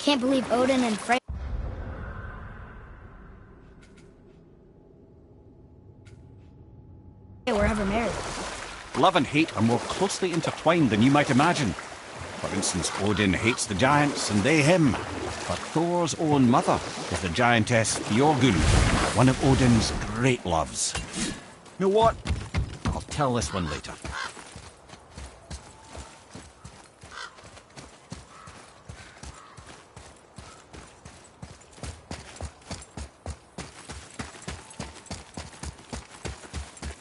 Can't believe Odin and Frey were ever married. Love and hate are more closely intertwined than you might imagine. For instance, Odin hates the giants and they him. But Thor's own mother is the giantess Fjorgyn, one of Odin's great loves. You know what? I'll tell this one later.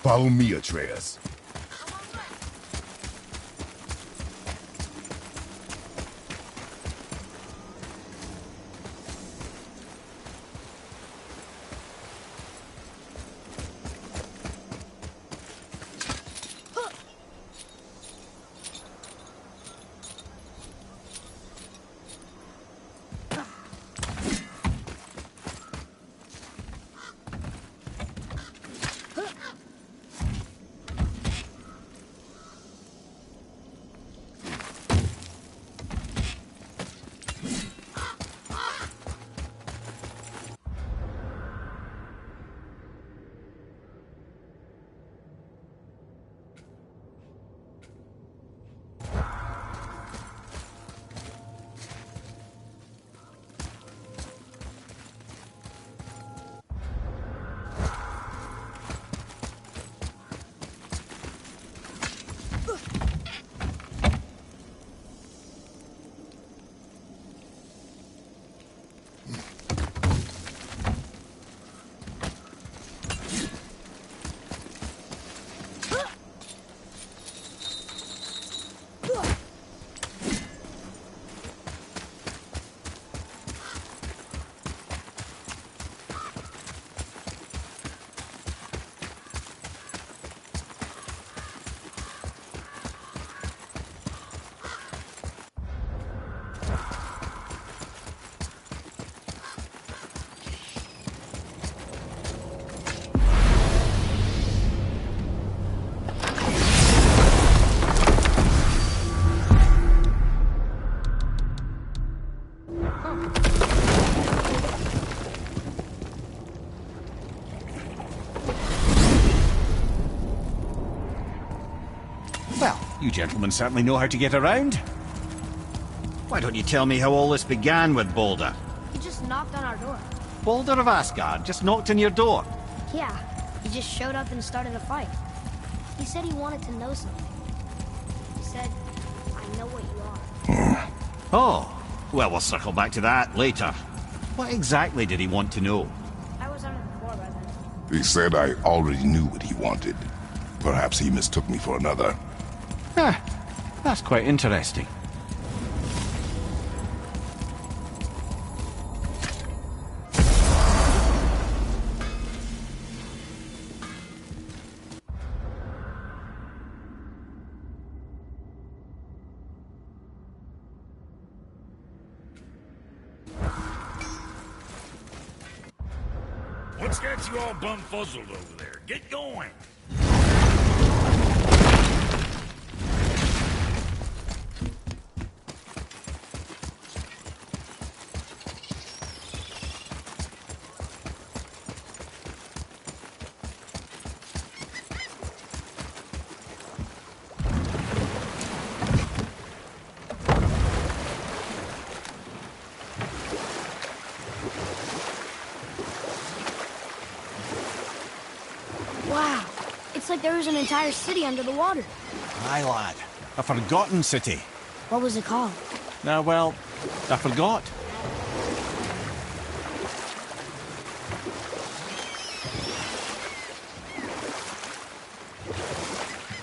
Follow me, Atreus. Well, you gentlemen certainly know how to get around. Why don't you tell me how all this began with Balder? He just knocked on our door. Balder of Asgard just knocked on your door. Yeah, he just showed up and started a fight. He said he wanted to know something. He said, I know what you are. Oh, well, we'll circle back to that later. What exactly did he want to know? I was under the floor by then. He said I already knew what he wanted. Perhaps he mistook me for another. That's quite interesting. What's got you all bum-fuzzled over there? Get going! Wow, it's like there was an entire city under the water. Aye, lad. A forgotten city. What was it called? Well, I forgot.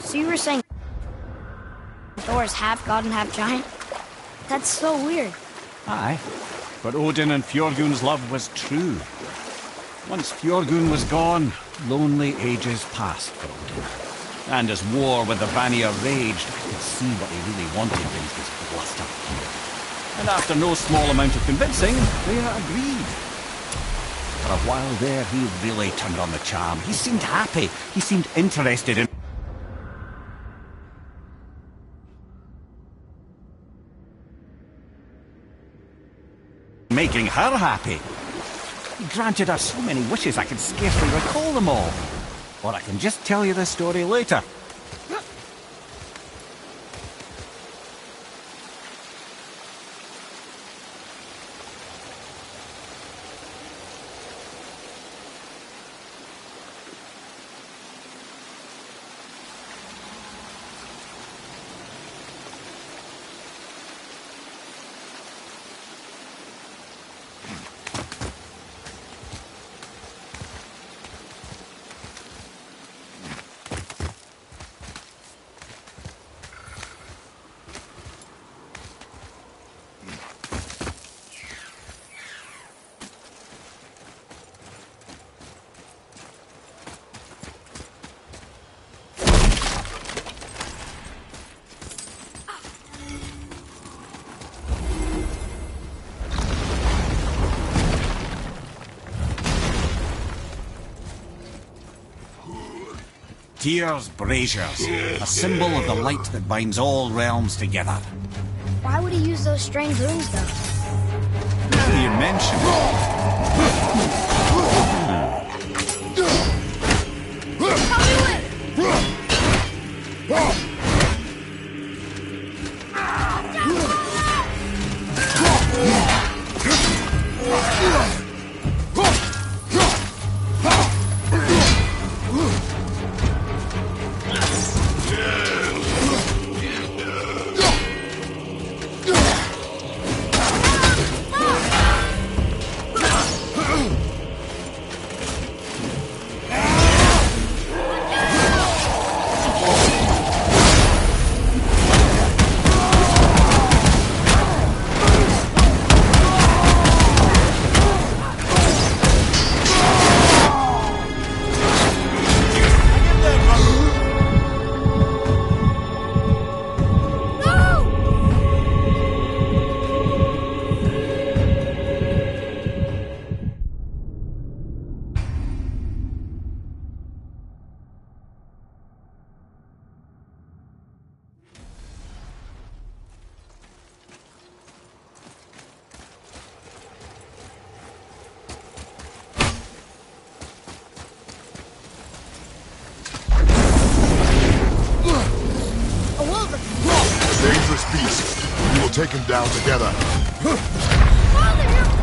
So you were saying Thor is half god and half giant? That's so weird. Aye. But Odin and Fjorgun's love was true. Once Fjorgun was gone, lonely ages passed for Odin. And as war with the Vanir raged, I could see what he really wanted in his bluster. And after no small amount of convincing, Freya agreed. For a while there, he really turned on the charm. He seemed happy. He seemed interested in... making her happy. He granted her so many wishes I can scarcely recall them all. Or I can just tell you the story later. Tyr's braziers, a symbol of the light that binds all realms together. Why would he use those strange runes, though? Now you mention Dangerous beast. We will take him down together. Father!